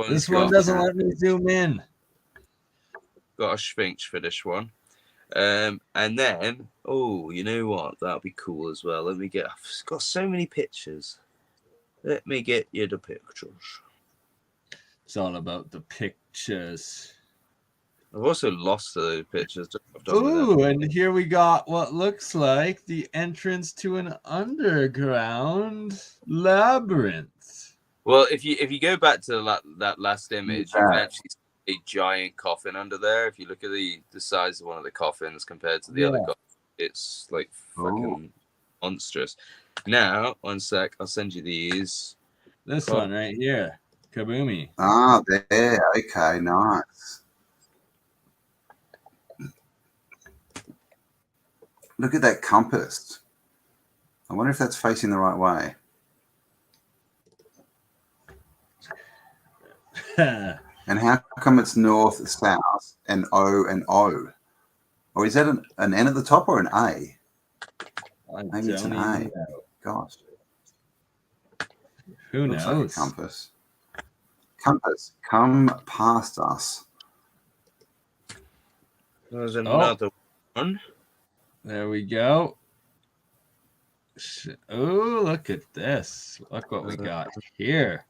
This one doesn't let me zoom in. Got a sphinx for this one. And then, oh, you know what? That'll be cool as well. I've got so many pictures. Let me get you the pictures. It's all about the pictures. I've also lost those pictures. Ooh, and here we got what looks like the entrance to an underground labyrinth. Well, if you go back to that last image, you can actually see a giant coffin under there. If you look at the size of one of the coffins compared to the other coffin, it's like fucking monstrous. Now, one sec, I'll send you these. This one right here. Kaboomy. Ah, there. Okay, nice. Look at that compass. I wonder if that's facing the right way. And how come it's north, south, and O and O? Or is that an N at the top or an A? Maybe it's an A. Gosh. Who knows? Like a compass. Compass, come past us. There's another one. There we go. Oh, look at this. Look what we got here.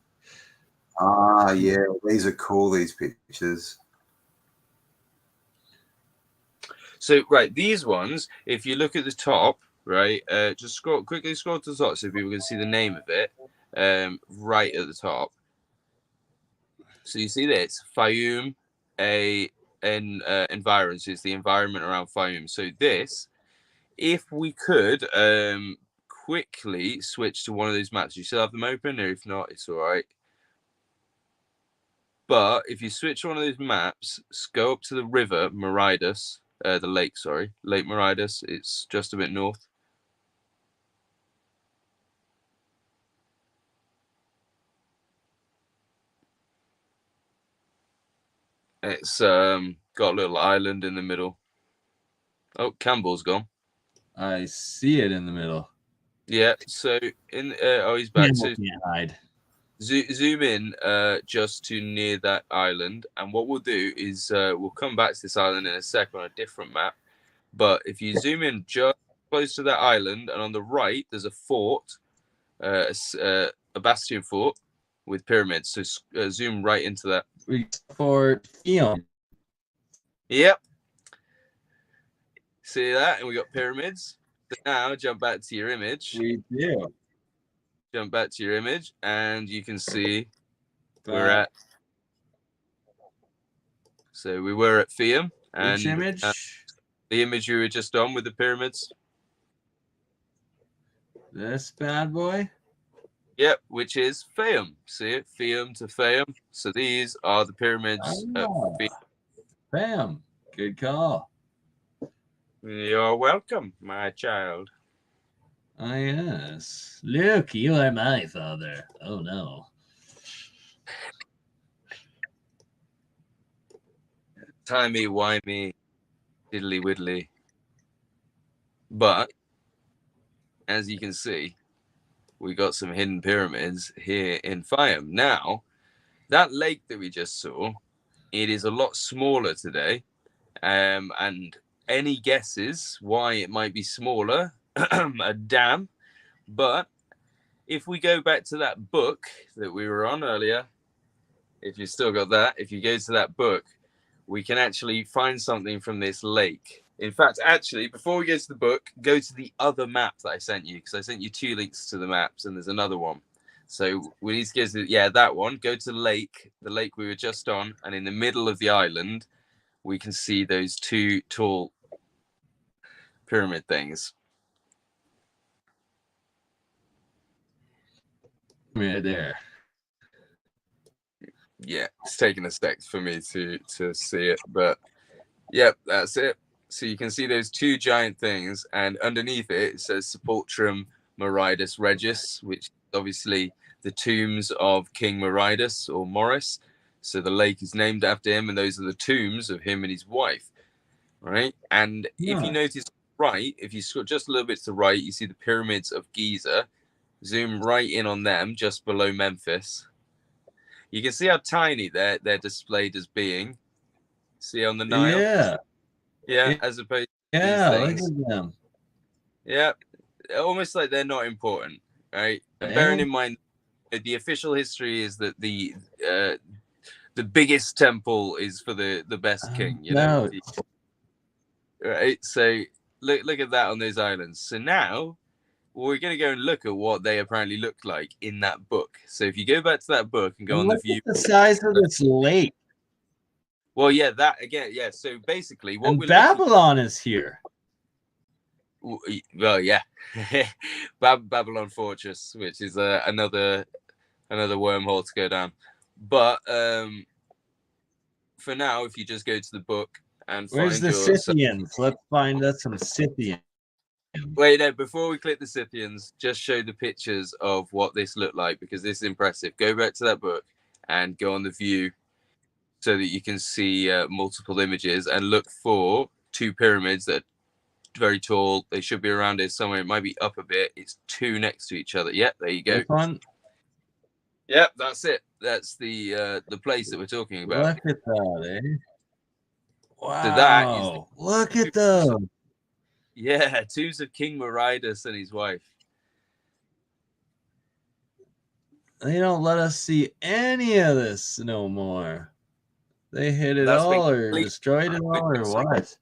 Ah, yeah. These are cool, these pictures. So, right, these ones, if you look at the top, right, just quickly scroll to the top so people can see the name of it, right at the top. So you see this Fayum, environs is the environment around Fayum. So this, if we could quickly switch to one of these maps, you still have them open, or if not, it's all right. But if you switch one of those maps, go up to the river Maridus, the lake, sorry, Lake Maridus. It's just a bit north. It's got a little island in the middle. Oh, Campbell's gone. I see it in the middle. Yeah, so in he's back. So can't hide. Zoom in just to near that island, and what we'll do is we'll come back to this island in a sec on a different map. But if you zoom in just close to that island, and on the right there's a fort, a bastion fort with pyramids. So zoom right into that. For Eon. Yep. See that? And we got pyramids. So now jump back to your image. We do. Jump back to your image, and you can see we're at. So we were at Fium. Which image? The image you were just on with the pyramids. This bad boy? Yep, which is Fium. See it? Fium to Fium. So these are the pyramids at Fium. Bam. Good call. You're welcome, my child. Ah, yes. Look, you are my father. Oh, no. Timey, wimey, diddly widdly. But, as you can see, we got some hidden pyramids here in Fium. Now, that lake that we just saw, it is a lot smaller today. And any guesses why it might be smaller? A dam. But if we go back to that book that we were on earlier, if you still got that, if you go to that book, we can actually find something from this lake. In fact, actually, before we go to the book, go to the other map that I sent you, because I sent you 2 links to the maps, and there's another one. So we need to go to, that one. Go to the lake we were just on, and in the middle of the island, we can see those 2 tall pyramid things. Right there. Yeah, it's taking a sec for me to see it, but yep, that's it. So you can see those 2 giant things, and underneath it says Sepulchrum Maridus Regis, which is obviously the tombs of King Maridus or Morris. So the lake is named after him, and those are the tombs of him and his wife, right? And if you notice right, if you scroll just a little bit to the right, you see the pyramids of Giza. Zoom right in on them, just below Memphis. You can see how tiny they're displayed as being. See on the Nile? Yeah, as opposed to these things. Look at them. Yeah, almost like they're not important, right? And bearing in mind, the official history is that the biggest temple is for the best king, you know? Right, so look at that on those islands. So now we're going to go and look at what they apparently look like in that book. So if you go back to that book and go on the view, the size of this lake. Well, yeah, that again, yeah. So basically, what we're Babylon is here. Well, yeah, Babylon Fortress, which is another wormhole to go down. But for now, if you just go to the book and where's the Scythians? Let's find us some Scythians. Wait, no, before we click the Scythians, just show the pictures of what this looked like, because this is impressive. Go back to that book and go on the view so that you can see multiple images, and look for 2 pyramids that are very tall. They should be around here somewhere. It might be up a bit. It's 2 next to each other. Yep, there you go. Yep, that's it. That's the place that we're talking about. Look at that, eh? Wow. So that is look at those. Yeah, tombs of King Maridus and his wife. They don't let us see any of this no more. They hit it all or destroyed it all or what?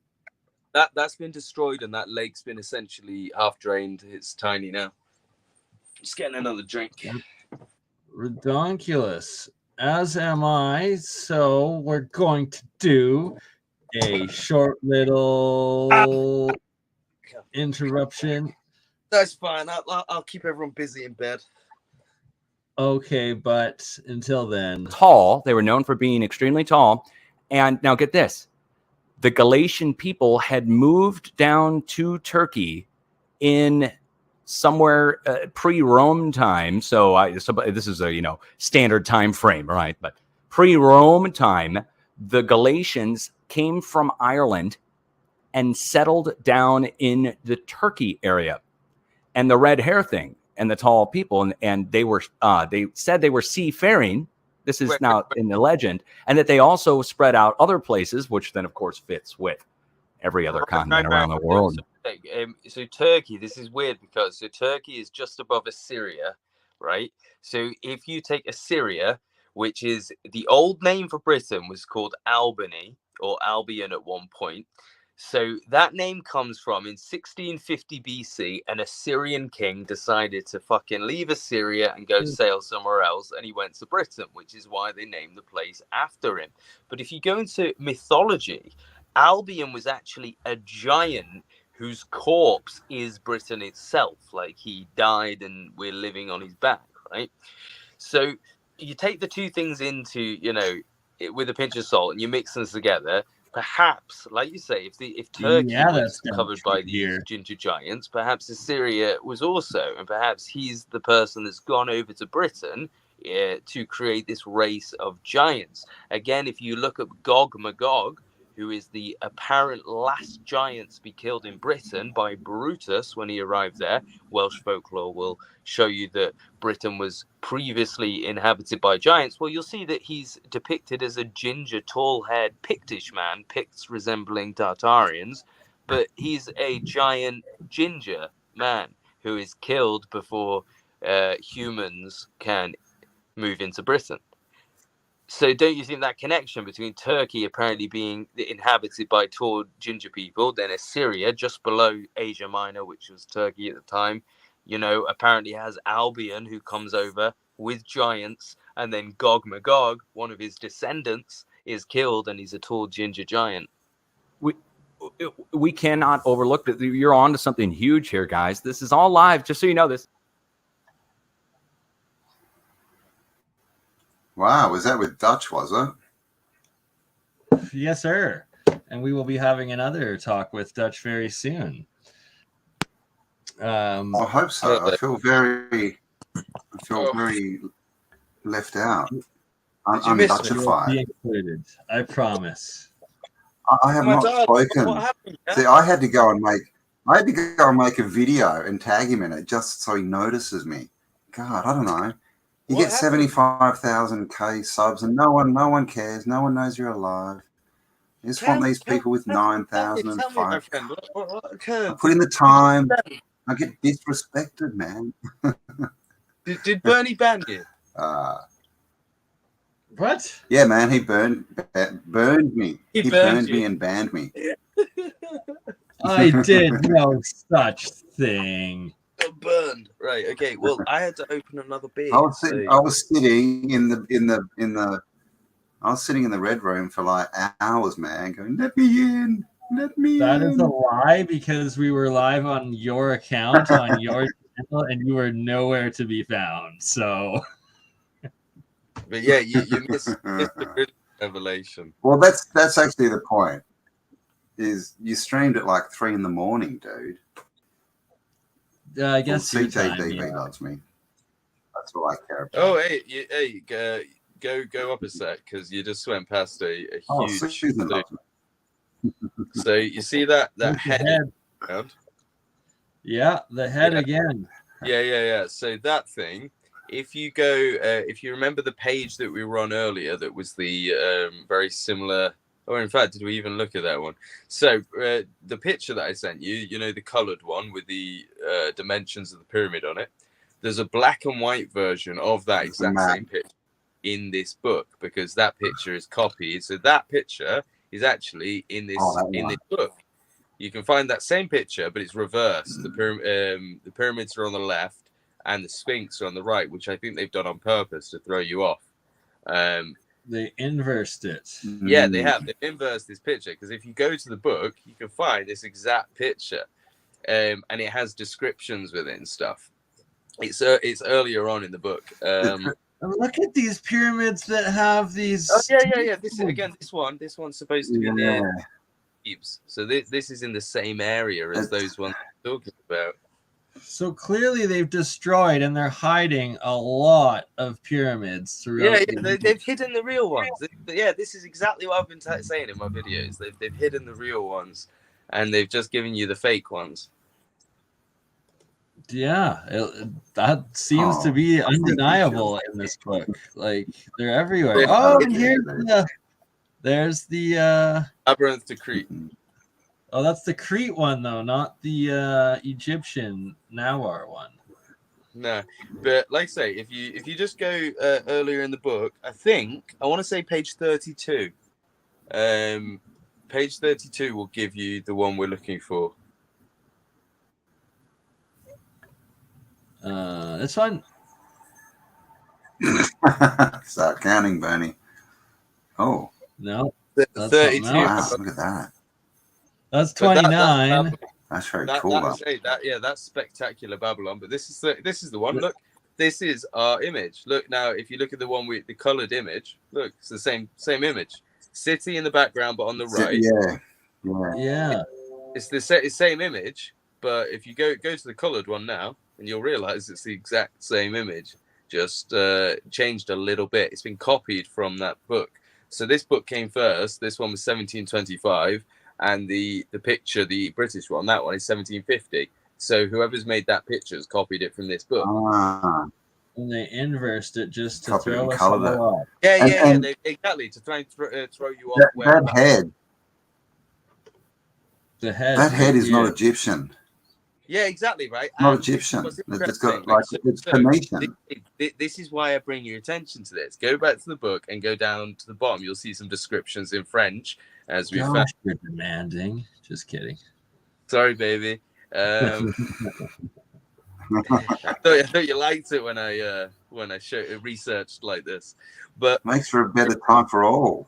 That's been destroyed, and that lake's been essentially half drained. It's tiny now. Just getting another drink. Redonkulous. As am I. So we're going to do a short little interruption. That's fine. I'll keep everyone busy in bed. Okay, but until then. Tall. They were known for being extremely tall. And now get this. The Galatian people had moved down to Turkey in somewhere pre-Rome time. So this is a standard time frame, right? But pre-Rome time, the Galatians came from Ireland and settled down in the Turkey area. And the red hair thing and the tall people, and they said they were seafaring. This is now in the legend, and that they also spread out other places, which then, of course, fits with every other continent around the world. So Turkey, this is weird because Turkey is just above Assyria, right? So if you take Assyria, which is the old name for Britain, was called Albany or Albion at one point. So that name comes from in 1650 BC, an Assyrian king decided to fucking leave Assyria and go sail somewhere else. And he went to Britain, which is why they named the place after him. But if you go into mythology, Albion was actually a giant whose corpse is Britain itself. Like he died and we're living on his back, right? So you take the two things into, with a pinch of salt and you mix them together. Perhaps, like you say, if Turkey was covered by these ginger giants, perhaps Assyria was also, and perhaps he's the person that's gone over to Britain to create this race of giants. Again, if you look at Gog Magog, who is the apparent last giant to be killed in Britain by Brutus when he arrived there, Welsh folklore will show you that Britain was previously inhabited by giants. Well, you'll see that he's depicted as a ginger, tall-haired Pictish man, Picts resembling Tartarians, but he's a giant ginger man who is killed before humans can move into Britain. So don't you think that connection between Turkey apparently being inhabited by tall ginger people, then Assyria just below Asia Minor, which was Turkey at the time, apparently has Albion who comes over with giants, and then Gog Magog, one of his descendants, is killed and he's a tall ginger giant. We cannot overlook that. You're on to something huge here, guys. This is all live, just so you know this. Wow, was that with Dutch, was it? Yes, sir. And we will be having another talk with Dutch very soon. I hope so. I feel very left out. I'm Dutchified. Included, I promise. I have not spoken. See, I had to go and make a video and tag him in it just so he notices me. God, I don't know. You get 75,000 K subs and no one cares. No one knows you're alive. You just want these people with 9,000 and 5. I put in the time. I get disrespected, man. Did Bernie ban you? What? Yeah, man. He burned me. He burned me and banned me. I did no such thing. Burned. Right. Okay. Well, I had to open another beer. I was sitting in the red room for like hours, man, going, "Let me in, let me in." That is a lie because we were live on your account on your channel, and you were nowhere to be found. So, but yeah, you missed the good revelation. Well, that's actually the point. Is you streamed at like 3 a.m, dude. I guess CTDV loves me. That's all I care about. Oh, hey, go up a sec because you just went past a huge. So you see that head? Yeah, the head again. Yeah. So that thing. If you go, if you remember the page that we were on earlier, that was the very similar. Or in fact, did we even look at that one? So the picture that I sent you, the colored one with the dimensions of the pyramid on it, there's a black and white version of that exact same picture in this book because that picture is copied. So that picture is actually in this book. You can find that same picture, but it's reversed. The pyramids are on the left and the Sphinx are on the right, which I think they've done on purpose to throw you off. They inversed it. Yeah, they have. They've inversed this picture because if you go to the book, you can find this exact picture, and it has descriptions with it and stuff. It's earlier on in the book. Look at these pyramids that have these. Oh yeah. This one's supposed to be near Thebes. So this is in the same area as those ones we're talking about. So clearly they've destroyed and they're hiding a lot of pyramids throughout. They've hidden the real ones. This is exactly what I've been saying in my videos. They've hidden the real ones, and they've just given you the fake ones. Yeah, that seems to be undeniable in this book. Like they're everywhere. Oh, and there's the Labyrinth to Crete. Oh, that's the Crete one though, not the Egyptian Nawar one. No, but like I say, if you just go earlier in the book, I want to say page 32. Page 32 will give you the one we're looking for. This one. Start counting, Bernie. Oh no, that's 32. Wow, look at that. That's 29. That's very cool. That's spectacular Babylon. But this is the one. Look, this is our image. Look now, if you look at the one with the colored image, look, it's the same image. City in the background, but on the right. Yeah. It's the same image, but if you go to the colored one now, and you'll realize it's the exact same image, just changed a little bit. It's been copied from that book. So this book came first. This one was 1725. And the picture, the British one, that one is 1750. So whoever's made that picture has copied it from this book. And they inversed it just to throw us all off. Yeah, exactly, to try and throw you off. That head. The head. That head is not Egyptian. Yeah, exactly, right. Not Egyptian. It's got it's Phoenician. This is why I bring your attention to this. Go back to the book and go down to the bottom. You'll see some descriptions in French. As we found. You're demanding. Just kidding. Sorry, baby. I thought you liked it when I researched like this, but makes for a better time for all.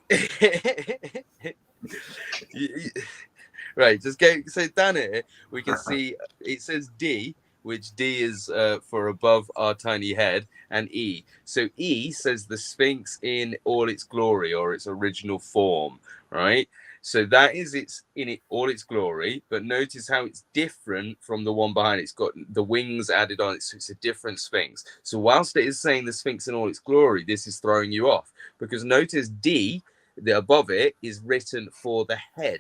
Right, just go. So down here we can see it says D, which D is for above our tiny head, and E. So E says the Sphinx in all its glory or its original form. Right, so that is all its glory, but notice how it's different from the one behind it. It's got the wings added on it, so it's a different Sphinx. So whilst it is saying the Sphinx in all its glory, this is throwing you off, because notice D, the above it, is written for the head.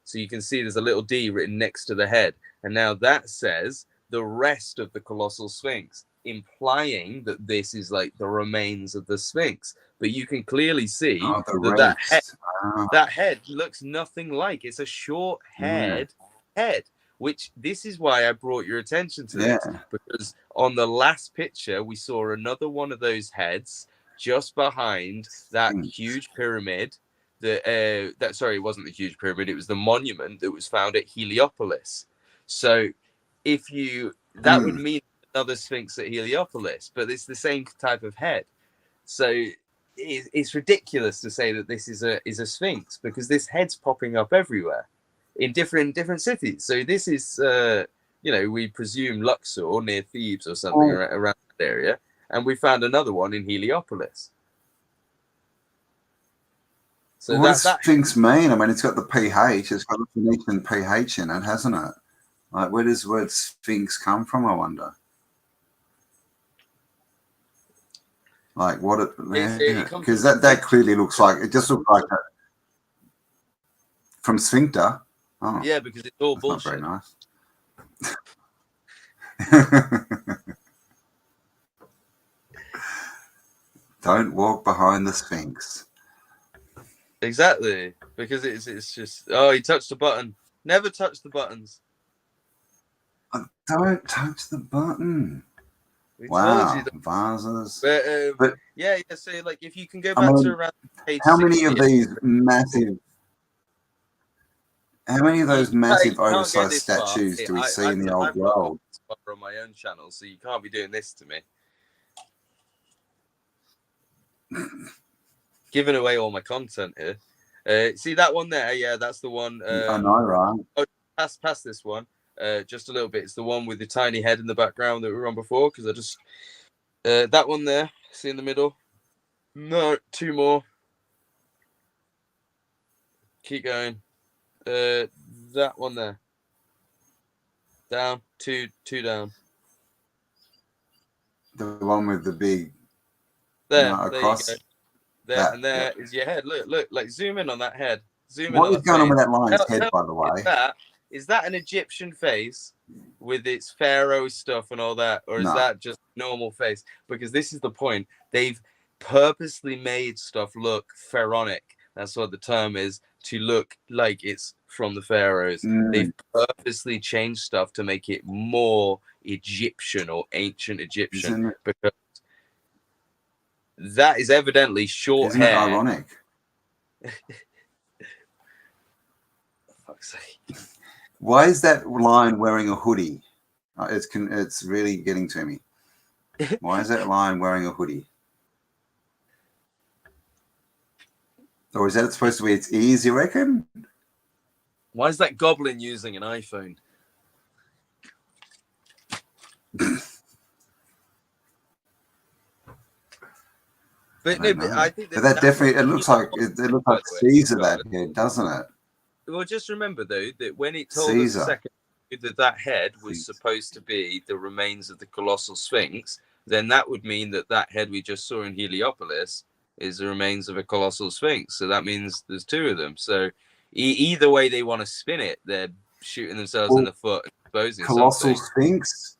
So you can see there's a little D written next to the head, and now that says the rest of the colossal Sphinx, implying that this is like the remains of the Sphinx. But you can clearly see that head looks nothing like. It's a short head, which this is why I brought your attention to this, because on the last picture, we saw another one of those heads just behind that huge pyramid. It wasn't the huge pyramid. It was the monument that was found at Heliopolis. So that would mean another Sphinx at Heliopolis, but it's the same type of head. So it's ridiculous to say that this is a Sphinx, because this head's popping up everywhere in different cities. So this is we presume Luxor near Thebes or something around that area, and we found another one in Heliopolis. So what does Sphinx mean? I mean, it's got the PH, it's got the Phoenician PH in it, hasn't it? Like, where does the word Sphinx come from, I wonder? Like, what it, because that clearly looks like, it just looks like from sphincter. Oh, yeah, because it's all bullshit. Not very nice. Don't walk behind the Sphinx. Exactly, because it's just, he touched the button. Never touch the buttons. Don't touch the button. We wow, told you vases. But yeah. So like, if you can go back to around page. How many of these massive? How many of those massive oversized statues do we see in the old world? On my own channel, so you can't be doing this to me. giving away all my content here. See that one there? Yeah, that's the one. I know, right? Oh, pass this one. Just a little bit. It's the one with the tiny head in the background that we were on before. Because I just that one there. See in the middle? No, 2 more. Keep going. That one there. Down. Two down. The one with the big. There. Across. There you go. There and there is your head. Look. Like zoom in on that head. Zoom in. What is going on with that lion's head, by the way? Is that an Egyptian face with its pharaoh stuff and all that, or is that just normal face? Because this is the point. They've purposely made stuff look pharaonic. That's what the term is, to look like it's from the pharaohs. They've purposely changed stuff to make it more Egyptian or ancient Egyptian, because that is evidently short Isn't hair. It ironic? Fuck's sake. Why is that lion wearing a hoodie? It's really getting to me. Why is that lion wearing a hoodie? Or is that supposed to be its ears, you reckon? Why is that goblin using an iPhone? But I think that definitely. It looks like Caesar that head, doesn't it? Well, just remember though that when it told us a second that head was supposed to be the remains of the colossal sphinx, then that would mean that head we just saw in Heliopolis is the remains of a colossal sphinx. So that means there's 2 of them. So either way they want to spin it, they're shooting themselves in the foot, exposing colossal something. Sphinx,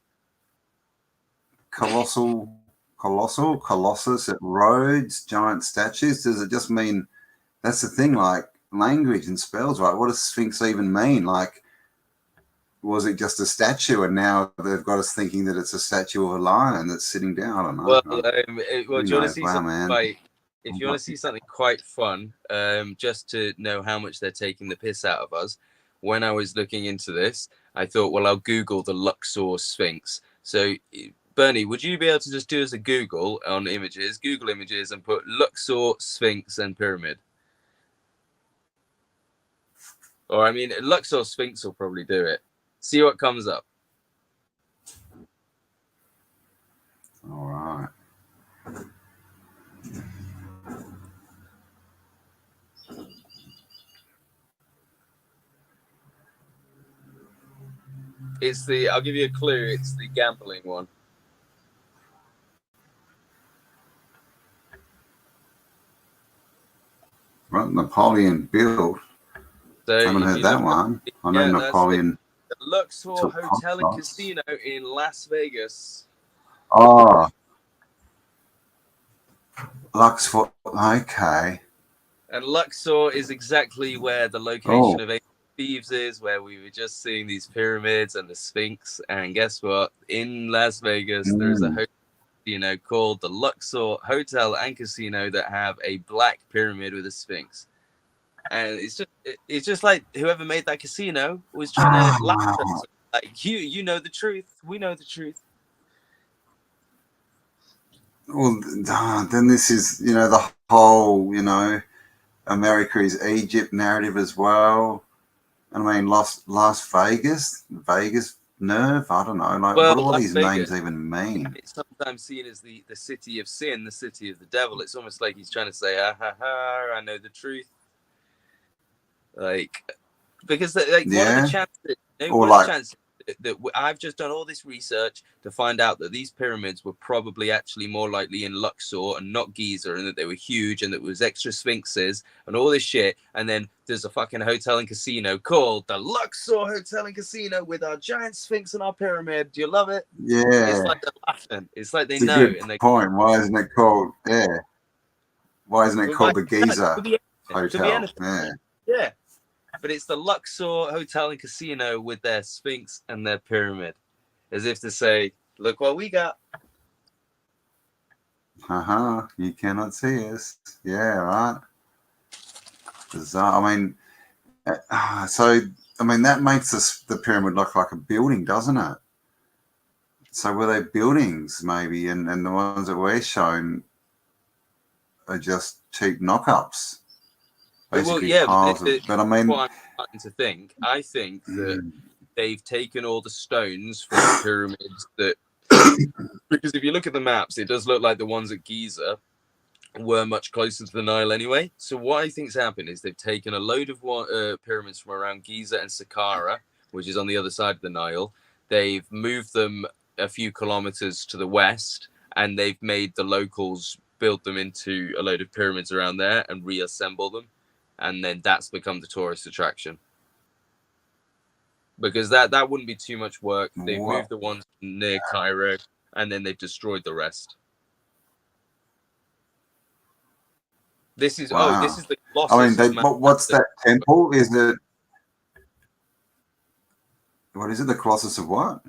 Colossus at Rhodes, giant statues. Does it just mean? That's the thing, like language and spells, right? What does Sphinx even mean? Like, was it just a statue, and now they've got us thinking that it's a statue of a lion that's sitting down? I don't know. Well, do you want to see something if you want to see something quite fun, just to know how much they're taking the piss out of us, when I was looking into this, I thought, well, I'll Google the Luxor Sphinx. So, BurnEye, would you be able to just do us a Google on images, Google images, and put Luxor Sphinx and pyramid? Or, I mean, Luxor Sphinx will probably do it. See what comes up. All right. I'll give you a clue, it's the gambling one. Right, Napoleon built. So I haven't heard that one. I know Napoleon. The Luxor Hotel and Casino in Las Vegas. Oh, Luxor. Okay. And Luxor is exactly where the location of Ancient Thieves is, where we were just seeing these pyramids and the Sphinx. And guess what? In Las Vegas, there's a hotel, called the Luxor Hotel and Casino that have a black pyramid with a Sphinx. And it's just like whoever made that casino was trying to laugh at us. Like, you know the truth. We know the truth. Well, then this is, the whole, America is Egypt narrative as well. And I mean, Las Vegas, nerve. I don't know. Like, what do all these names even mean? It's sometimes seen as the city of sin, the city of the devil. It's almost like he's trying to say, I know the truth. Like, because what are the chances? What are the chances that I've just done all this research to find out that these pyramids were probably actually more likely in Luxor and not Giza, and that they were huge, and that there was extra sphinxes and all this shit, and then there's a fucking hotel and casino called the Luxor Hotel and Casino with our giant sphinx and our pyramid. Do you love it? Yeah. It's like they're laughing. It's like they know. Good point. Why isn't it called? Yeah. Why isn't it called the Giza Hotel? Yeah. But it's the Luxor Hotel and Casino with their Sphinx and their pyramid. As if to say, look what we got. You cannot see us. Yeah, right. Bizarre. I mean, that makes the pyramid look like a building, doesn't it? So were they buildings, maybe, and the ones that we're shown are just cheap knockups. Well, Basically, yeah, but I mean, what I'm starting to think. I think that they've taken all the stones from the pyramids that, because if you look at the maps, it does look like the ones at Giza were much closer to the Nile anyway. So what I think's happened is they've taken a load of pyramids from around Giza and Saqqara, which is on the other side of the Nile. They've moved them a few kilometers to the west, and they've made the locals build them into a load of pyramids around there and reassemble them. And then that's become the tourist attraction. Because that wouldn't be too much work. They've moved the ones near Cairo, and then they've destroyed the rest. This is this is the Colossus. I mean, what's that temple? Is it? What is it? The Colossus of what?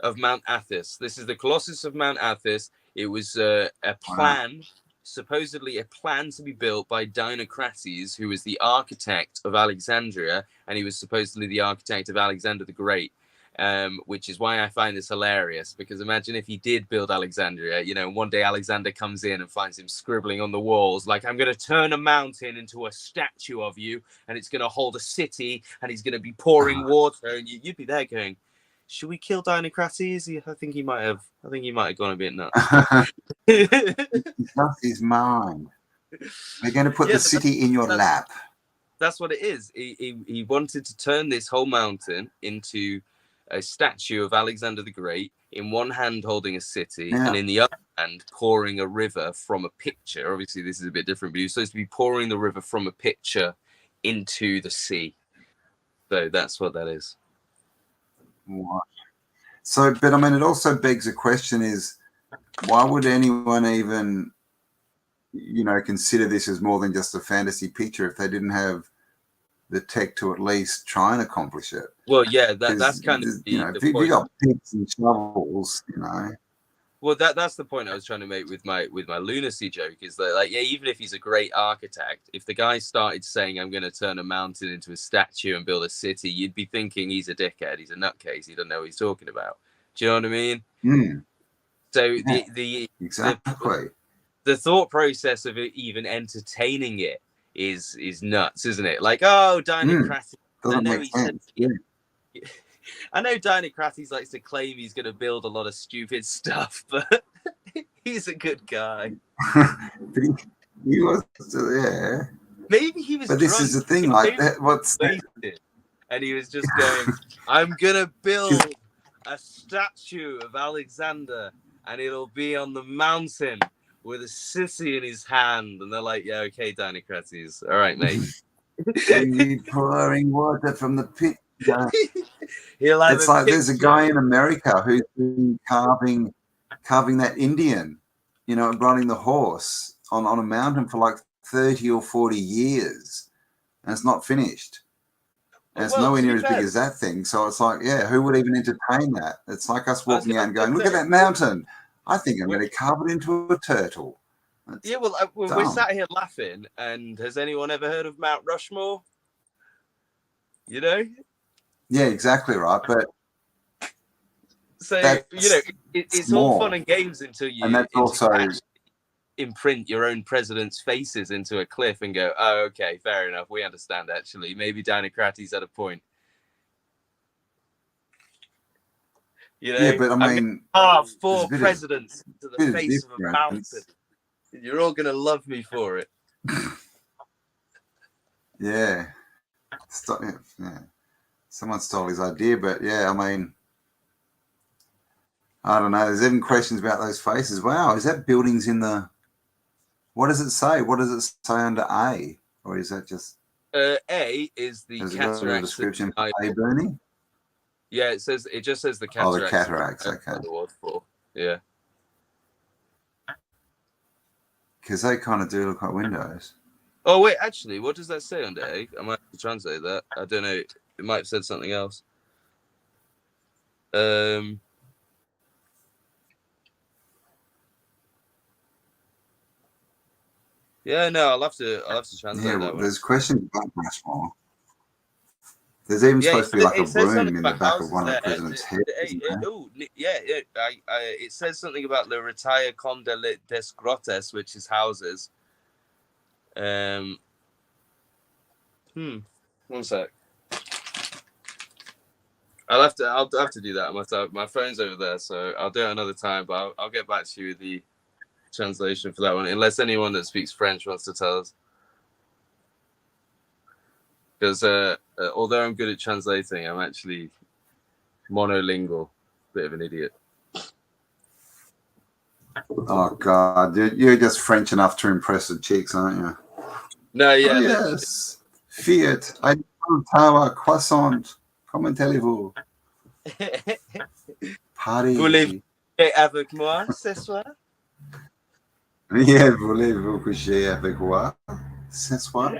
Of Mount Athos. This is the Colossus of Mount Athos. It was a plan, supposedly a plan to be built by Dinocrates, who was the architect of Alexandria, and he was supposedly the architect of Alexander the Great. Which is why I find this hilarious, because imagine if he did build Alexandria, you know, one day Alexander comes in and finds him scribbling on the walls, like, I'm going to turn a mountain into a statue of you, and it's going to hold a city, and he's going to be pouring water, and you'd be there going, should we kill Dinocrates? I think he might have gone a bit nuts. He's lost his mind. We're going to put the city in your lap. That's what it is. He wanted to turn this whole mountain into a statue of Alexander the Great, in one hand holding a city, and in the other hand pouring a river from a pitcher. Obviously, this is a bit different, but he was supposed to be pouring the river from a pitcher into the sea. So that's what that is. What? So, but I mean, it also begs a question: is why would anyone even, you know, consider this as more than just a fantasy picture if they didn't have the tech to at least try and accomplish it? Well, yeah, that's kind of you know, if you got picks and shovels, you know. Well, that's the point I was trying to make with my lunacy joke, is that, like, yeah, even if he's a great architect, if the guy started saying, I'm going to turn a mountain into a statue and build a city, you'd be thinking he's a dickhead, he's a nutcase, he doesn't know what he's talking about. Do you know what I mean? So exactly the thought process of it even entertaining it is nuts, isn't it? Like, oh, Dinocrates. I know Dinocrates likes to claim he's going to build a lot of stupid stuff, but he's a good guy. He was, yeah. Maybe he was. But this is the thing, like that. What's and he was just going, "I'm gonna build a statue of Alexander, and it'll be on the mountain with a city in his hand." And they're like, "Yeah, okay, Dinocrates, all right, mate." Pouring water from the pit. It's like there's a guy in America who's been carving that Indian, you know, riding the horse on a mountain for like 30 or 40 years, and it's not finished. And it's nowhere near as big as that thing. So it's like, yeah, who would even entertain that? It's like us walking out and going, look at that mountain. I think I'm going to carve it into a turtle. Yeah, well, we're sat here laughing, and has anyone ever heard of Mount Rushmore? You know? Yeah, exactly right. But so, you know, it's all fun and games until you imprint your own president's faces into a cliff and go, oh, okay, fair enough. We understand, actually. Maybe Dinocrates had a point. You know, yeah, but I mean, four presidents to the face of a mountain. You're all going to love me for it. Yeah. Yeah. Someone stole his idea, but yeah, I mean, I don't know. There's even questions about those faces. Wow, is that buildings in the? What does it say? What does it say under A, or is that just? A is the cataracts. Description for A, BurnEye? Yeah, it just says the cataracts. Oh, the cataracts. Okay. Yeah. Because they kind of do look like windows. Oh wait, actually, what does that say under A? I might have to translate that. I don't know. It might have said something else. Yeah, no, I'll have to translate that one. There's questions about Rushmore. There's even supposed to be like a room in the back of one of the president's heads. It says something about the retire con de des grottes, which is houses. One sec. I'll have to do that myself. My phone's over there, so I'll do it another time. But I'll get back to you with the translation for that one, unless anyone that speaks French wants to tell us. Because although I'm good at translating, I'm actually monolingual. Bit of an idiot. Oh God, you're just French enough to impress the chicks, aren't you? No, yeah. Oh, yes. Fiat. I tower croissant. Comment allez-vous? Party. Voulez-vous avec moi ce soir? Yeah, voulez-vous coucher avec moi ce soir?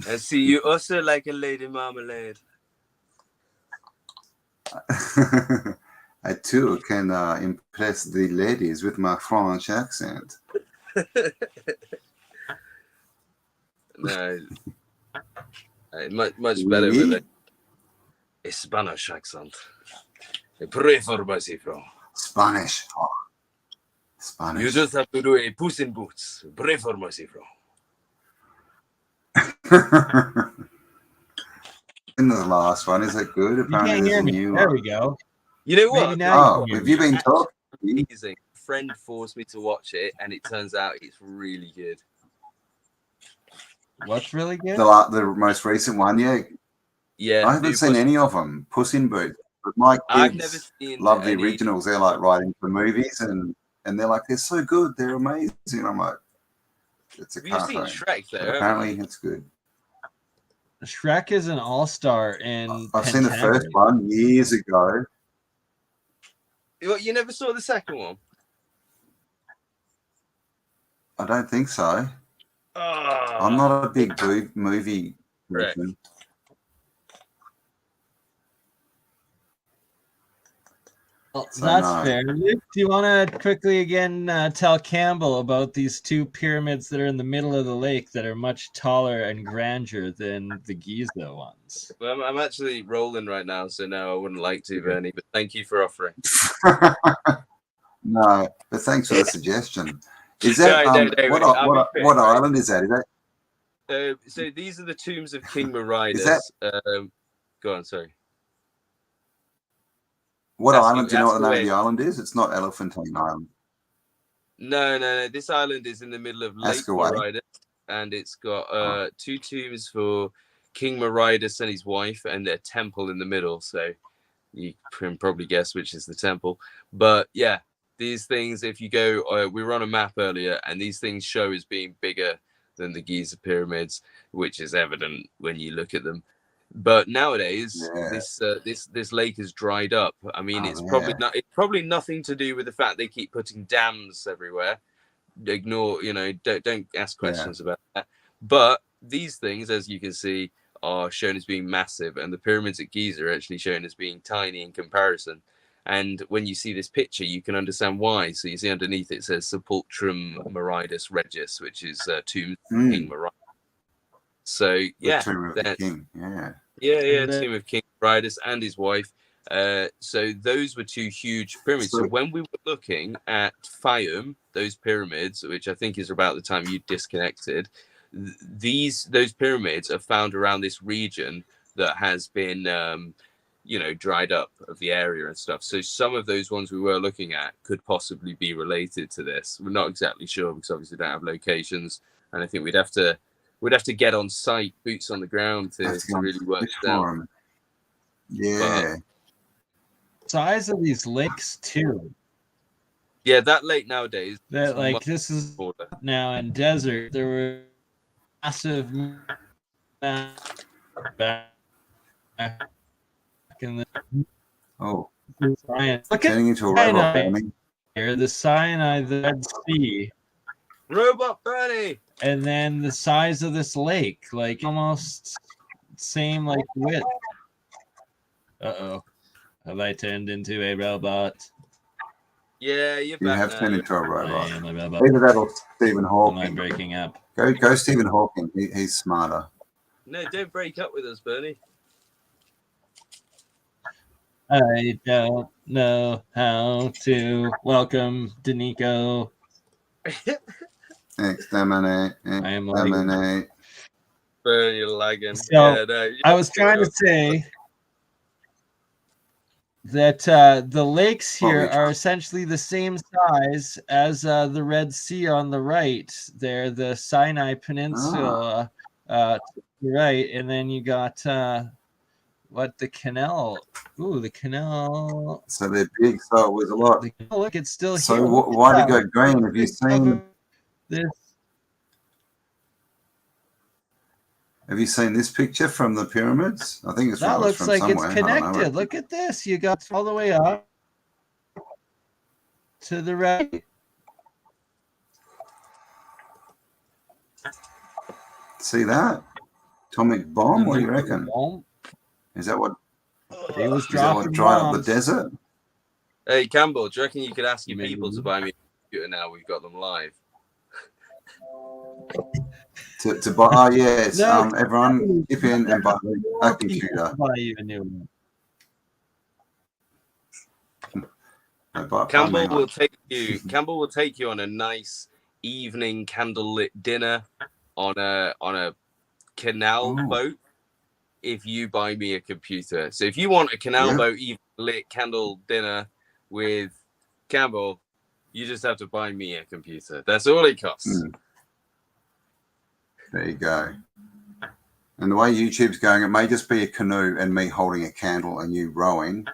I see you also like a lady marmalade. I too can impress the ladies with my French accent. No, much better with a Spanish accent. Spanish. Oh, Spanish. You just have to do a Puss in Boots. Pray for mercy, bro. In the last one, is it good? Apparently, there's a new There one. we go. You know what? Oh, have you been talking? Amazing. A friend forced me to watch it, and it turns out it's really good. What's really good? The most recent one, yeah. Yeah, I haven't seen any of them. Puss in Boots. But my I've never kids seen love the any. originals. They're like writing for movies, and they're like, they're so good. They're amazing. I'm like, it's a Have you cartoon. seen Shrek But there? apparently, it's good. Shrek is an all-star in I've seen the first one years ago. You never saw the second one? I don't think so. Oh, I'm not a big movie person. Well, So that's no. fair. Luke, do you want to quickly again tell Campbell about these two pyramids that are in the middle of the lake that are much taller and grander than the Giza ones? Well, I'm actually rolling right now, so no, I wouldn't like to, Bernie, but thank you for offering. No, but thanks for the suggestion. Is that what island is that? Is that? So these are the tombs of King Meridas. Go on, sorry. What island? Do you know what the name of the island is? It's not Elephantine Island. No. This island is in the middle of Lake Meridas, and it's got two tombs for King Meridas and his wife, and a temple in the middle. So you can probably guess which is the temple. But yeah, these things, if you go, we were on a map earlier, and these things show as being bigger than the Giza pyramids, which is evident when you look at them. But nowadays, this lake is dried up. I mean, it's probably nothing to do with the fact they keep putting dams everywhere. Ignore, don't ask questions about that. But these things, as you can see, are shown as being massive, and the pyramids at Giza are actually shown as being tiny in comparison. And when you see this picture, you can understand why. So you see underneath it says Sepulchrum Meridas Regis, which is tomb of King Meridas. So yeah, tomb of the king. Tomb of King Meridas and his wife. So those were two huge pyramids. So when we were looking at Fayum, those pyramids, which I think is about the time you disconnected, those pyramids are found around this region that has been dried up of the area and stuff. So some of those ones we were looking at could possibly be related to this. We're not exactly sure because obviously we don't have locations, and I think we'd have to get on site, boots on the ground to really work it out. Yeah. Size of these lakes too. Yeah, that lake nowadays. That like this is border. Now in desert there were massive back in the turning into a robot here, the cyanide, the Red Sea. Robot Bernie. And then the size of this lake, like almost same like width. Have I turned into a robot? Yeah, you have turned into a robot. Either that or Stephen Hawking. Am I breaking up? Go Stephen Hawking. He's smarter. No, don't break up with us, Bernie. I don't know how to welcome Danico. Exterminate. I am lagging. Exterminate. You're lagging. So Yeah, no, I was trying to say that the lakes here are essentially the same size as the Red Sea on the right. They're the Sinai Peninsula to the right, and then you got the canal. Ooh, the canal. So they're big. So it was a lot. Look, it's still so here. Why did it go green? Have you seen this? Have you seen this picture from the pyramids? I think it's that from, looks from like somewhere. it's connected. Look at this. You got all the way up to the right. See that? Atomic bomb? What do you reckon? Is that what He was is that what dried up the desert? Hey, Campbell, do you reckon you could ask your people to buy me a computer now we've got them live? To buy, oh yes, No, everyone chip in and buy a computer. Buy you a new one. Campbell will take you on a nice evening candlelit dinner on a canal boat if you buy me a computer. So if you want a canal boat evening lit candle dinner with Campbell, you just have to buy me a computer. That's all it costs. There you go. And the way YouTube's going, it may just be a canoe and me holding a candle and you rowing.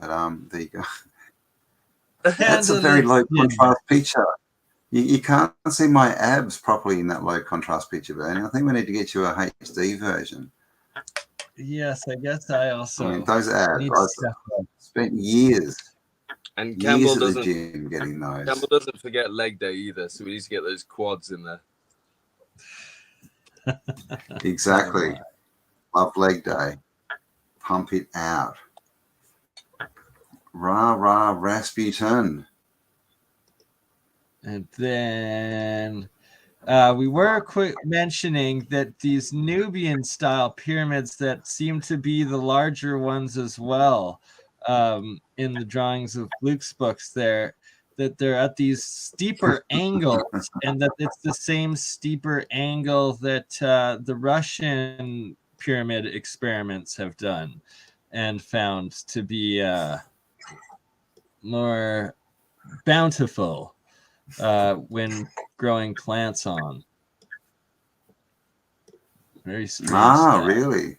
But there you go. That's a very low contrast picture. You can't see my abs properly in that low contrast picture, Bernie. I think we need to get you a HD version. Yes, I guess I also. I mean, those abs. I've spent years. And Campbell doesn't gym getting those. Campbell doesn't forget leg day either, so we need to get those quads in there. Exactly. Love leg day. Pump it out. Rah, rah, Rasputin. And then we were mentioning that these Nubian style pyramids that seem to be the larger ones as well in the drawings of Luke's books there, that they're at these steeper angles and that it's the same steeper angle that the Russian pyramid experiments have done and found to be more bountiful when growing plants on. Very strange. Really?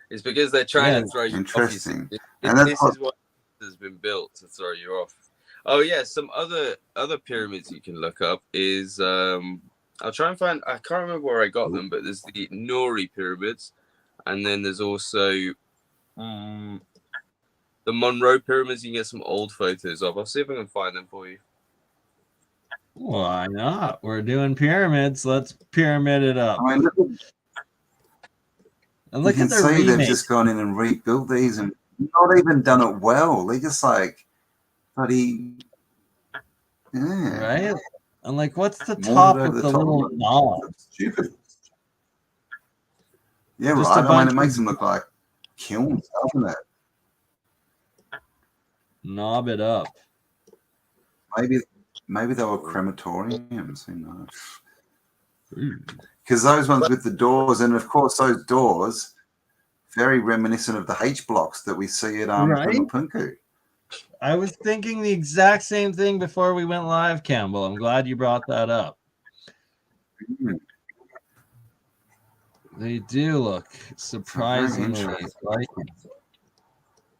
It's because they're trying to throw you off. Interesting. This is what has been built to throw you off. Oh yeah, some other pyramids you can look up is I'll try and find. I can't remember where I got them, but there's the Nuri pyramids, and then there's also the Monroe pyramids. You can get some old photos of. I'll see if I can find them for you. Why not? We're doing pyramids. Let's pyramid it up. I mean, look at the remake. They've just gone in and rebuilt these and not even done it well. They just like bloody right. And like, what's the top with the little knob? Stupid. Yeah, just right. I mean, it makes them look like kilns, doesn't it? Knob it up. Maybe they were crematoriums. Who knows? Because those ones with the doors, and of course those doors, very reminiscent of the H blocks that we see at Punku. I was thinking the exact same thing before we went live, Campbell. I'm glad you brought that up. They do look surprisingly like it.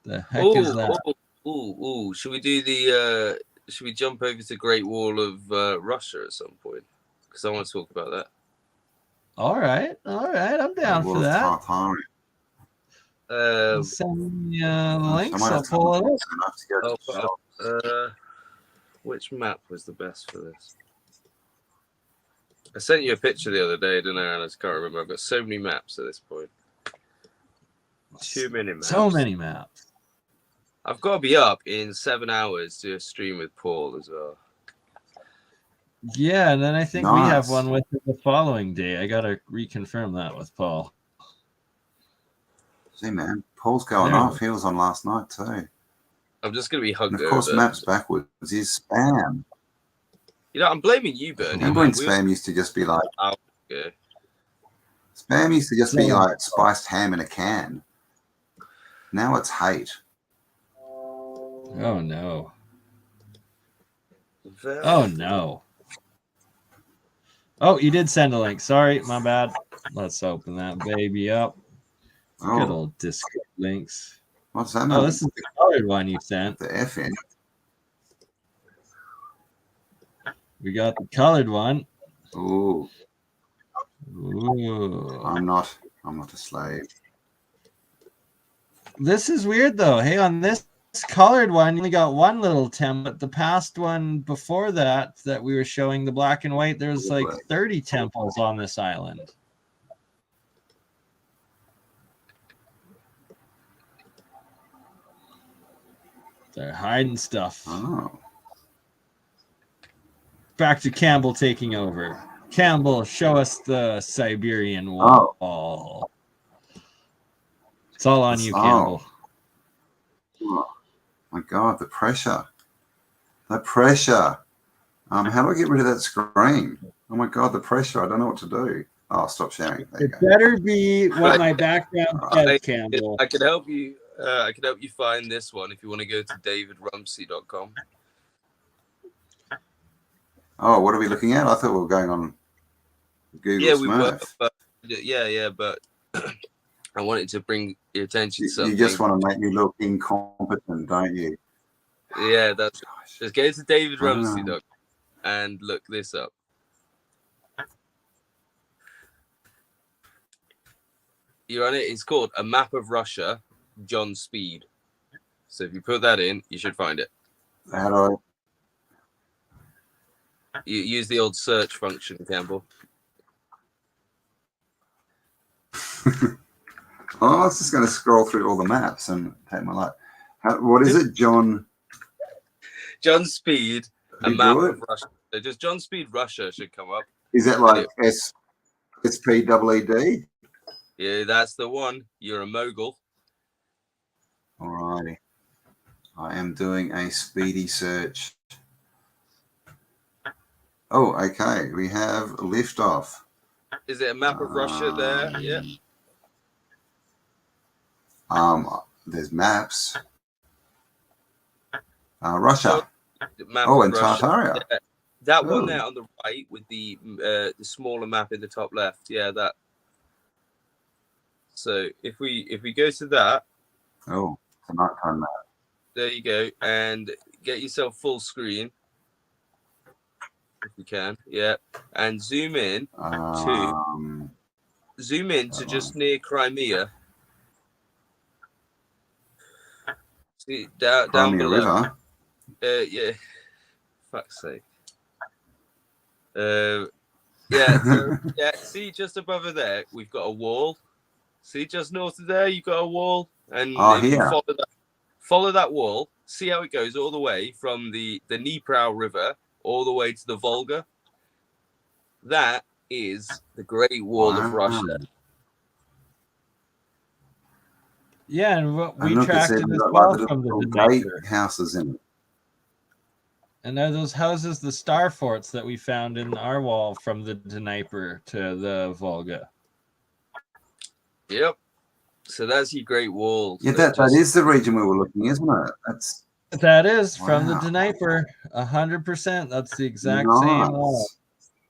The heck is that? Should we do the? Should we jump over to Great Wall of Russia at some point? Because I want to talk about that. All right, I'm down for that. Send me links. I'll pull it up. Which map was the best for this? I sent you a picture the other day, didn't I, Alice? Can't remember. I've got so many maps at this point. Too many maps. So many maps. I've got to be up in 7 hours to stream with Paul as well. Yeah, and then I think we have one with the following day. I got to reconfirm that with Paul. See, man, Paul's going off. He was on last night too. I'm just going to be hugged. And of course, maps backwards is spam. You know, I'm blaming you, Bernie. Remember when spam used to just be like... Spam used to just be like spiced ham in a can. Now it's hate. Oh, no. Oh, no. Oh, you did send a link. Sorry, my bad. Let's open that baby up. Good old Discord links. What's that? Oh, this is the colored one you sent. The F in. We got the colored one. Ooh. Ooh. I'm not a slave. This is weird though. Hey, on this colored one, you only got one little template. The past one before that we were showing, the black and white, there's like 30 temples on this island. They're hiding stuff. Oh. Back to Campbell taking over. Campbell, show us the Siberian wall. Oh. It's all on you, Campbell. Oh my God, the pressure. The pressure. How do I get rid of that screen? Oh my God, the pressure. I don't know what to do. Oh, stop sharing. There It better be what my background says, Campbell. I could help you. I could help you find this one if you want to go to davidrumsey.com. Oh, what are we looking at? I thought we were going on Google Yeah, Smurf. we were. But I wanted to bring your attention to something. You just want to make me look incompetent, don't you? Yeah, that's it. Just go to davidrumsey.com and look this up. You're on it. It's called A Map of Russia, John Speed. So if you put that in, you should find it. How do I? You use the old search function, Campbell. Oh, I was just going to scroll through all the maps and take my life. What is it, John? John Speed, A Map of Russia. So just John Speed Russia should come up. Is that like SPEED? Yeah, that's the one. You're a mogul. All righty. I am doing a speedy search. Oh, okay. We have liftoff. Is it a map of Russia there? Yeah. There's maps. Russia. Map and Russia. Tartaria. Yeah. That one there on the right with the smaller map in the top left. Yeah, that. So if we go to that. Oh, it's a nighttime map. There you go, and get yourself full screen. If you can, yeah, and zoom in to just near Crimea. See down below. River. Yeah. Fuck's sake. Yeah. See, just above it there, we've got a wall. See, just north of there, you've got a wall, and if you follow that wall, see how it goes all the way from the Dnipro River all the way to the Volga. That is the Great Wall of Russia. Yeah, and we tracked it as well from the Dnieper. Houses in it. And are those houses the star forts that we found in our wall from the Dnieper to the Volga? Yep. So that's your Great Wall. Yeah, that is the region we were looking, isn't it? That is from the Dnieper, 100%. That's the exact same wall.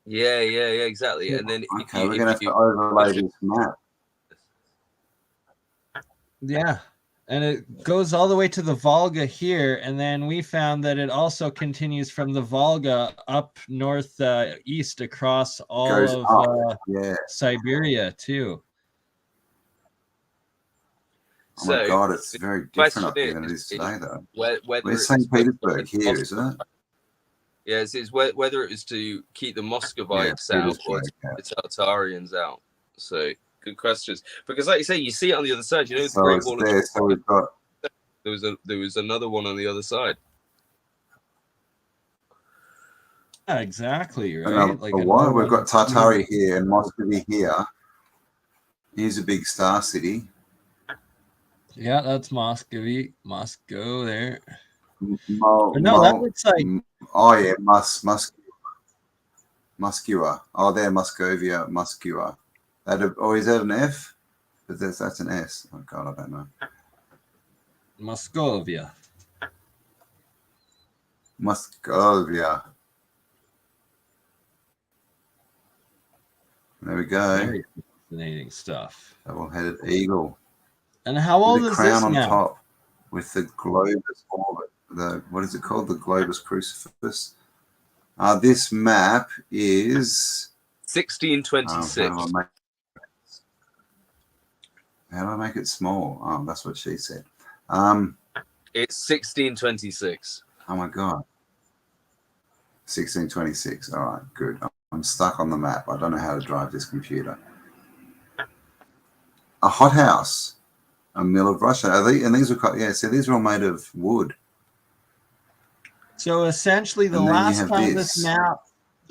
Yeah, exactly. And then we're gonna have to overlay this map. Yeah, and it goes all the way to the Volga here, and then we found that it also continues from the Volga up northeast across all of Siberia too. Oh my God, it's very different up here than it is today, though. Where's St. Petersburg here, isn't it? Yeah, it's whether it was to keep the Muscovites out or the Tartarians out. So, good questions. Because, like you say, you see it on the other side. You know, the Great Wall there, so we've got... there was another one on the other side. Yeah, exactly, right? We've got Tartaria here and Muscovy here. Here's a big star city. Yeah, that's Moscow there. No, that looks like... Oh, yeah, Moscow. Muscua. Oh, there, Muscovia, Muscua. Is that an F? But that's an S. Oh, God, I don't know. Muscovia. Muscovia. There we go. Very fascinating stuff. Double-headed eagle. And how old with is the crown this on now? top with the globus orbit. What is it called? The globus crucifix. This map is 1626. How do I make it small? Oh, that's what she said. It's 1626. Oh my God. 1626. All right, good. I'm stuck on the map. I don't know how to drive this computer. A hothouse. A mill of Russia. And these are, so these are all made of wood. So essentially, the last time this map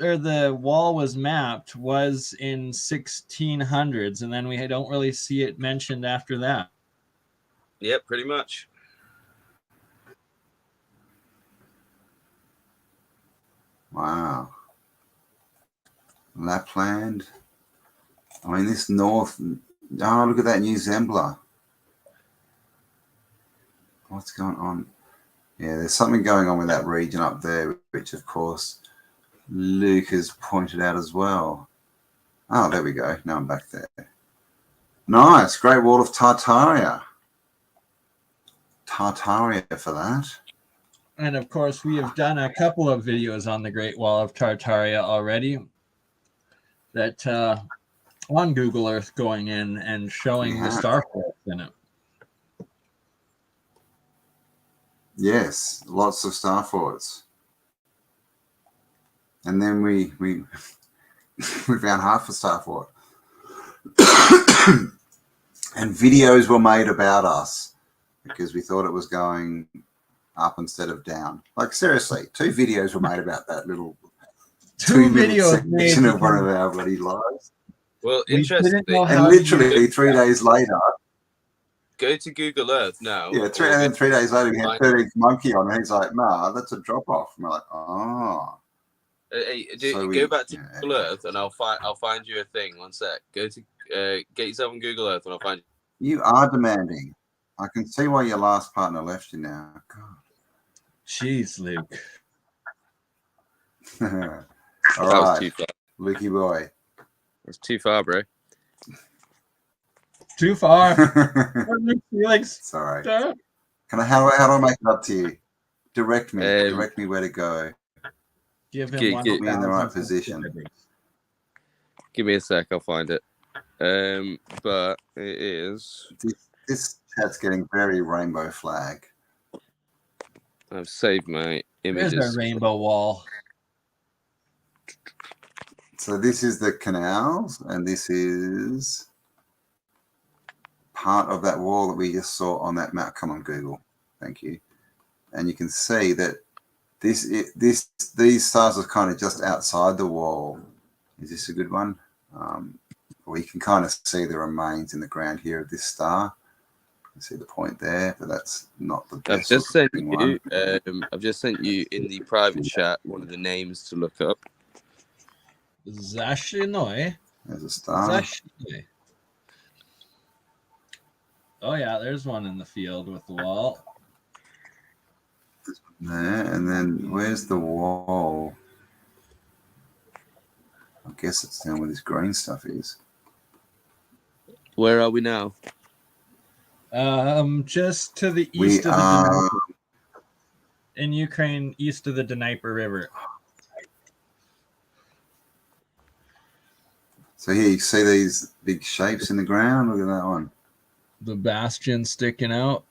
or the wall was mapped was in 1600s, and then we don't really see it mentioned after that. Yep, pretty much. Wow. Lapland. I mean, this north. Oh, look at that New Zembla. What's going on? Yeah, there's something going on with that region up there, which, of course, Luke has pointed out as well. Oh, there we go. Now I'm back there. Nice. Great Wall of Tartaria. Tartaria for that. And, of course, we have done a couple of videos on the Great Wall of Tartaria already that on Google Earth going in and showing the star forts in it. Yes, lots of star forts. And then we we found half a star fort. And videos were made about us because we thought it was going up instead of down. Like, seriously, 2 videos were made about that little 2 videos section of one of our bloody lives. Well, interesting. And literally 3 days later, go to Google Earth now. Yeah, and then 3 days later, we had 13th monkey on, and he's like, "Nah, that's a drop off." And we're like, "Oh." Go back to Google Earth, and I'll find you a thing. One sec. Go to get yourself on Google Earth, and I'll find you. You are demanding. I can see why your last partner left you now. God. Jeez, Luke. All That was right, too far. Lukey boy. That's too far, bro. Too far. Sorry. How do I make it up to you? Direct me. Direct me where to go. Give him put me in the right position. Give me a sec. I'll find it. But it is. This chat's getting very rainbow flag. I've saved my images. There's a rainbow wall. So this is the canals, and this is part of that wall that we just saw on that map. Come on, Google. Thank you. And you can see that these stars are kind of just outside the wall. Is this a good one? We can kind of see the remains in the ground here of this star. You see the point there, but that's not the best. I've just sent you in the private chat one of the names to look up. Zashinoi. There's a star. Zashinoi. Oh yeah, there's one in the field with the wall. There, and then where's the wall? I guess it's down where this green stuff is. Where are we now? Just to the east of the Dnieper. In Ukraine, east of the Dnieper River. So here you see these big shapes in the ground. Look at that one. The bastion sticking out.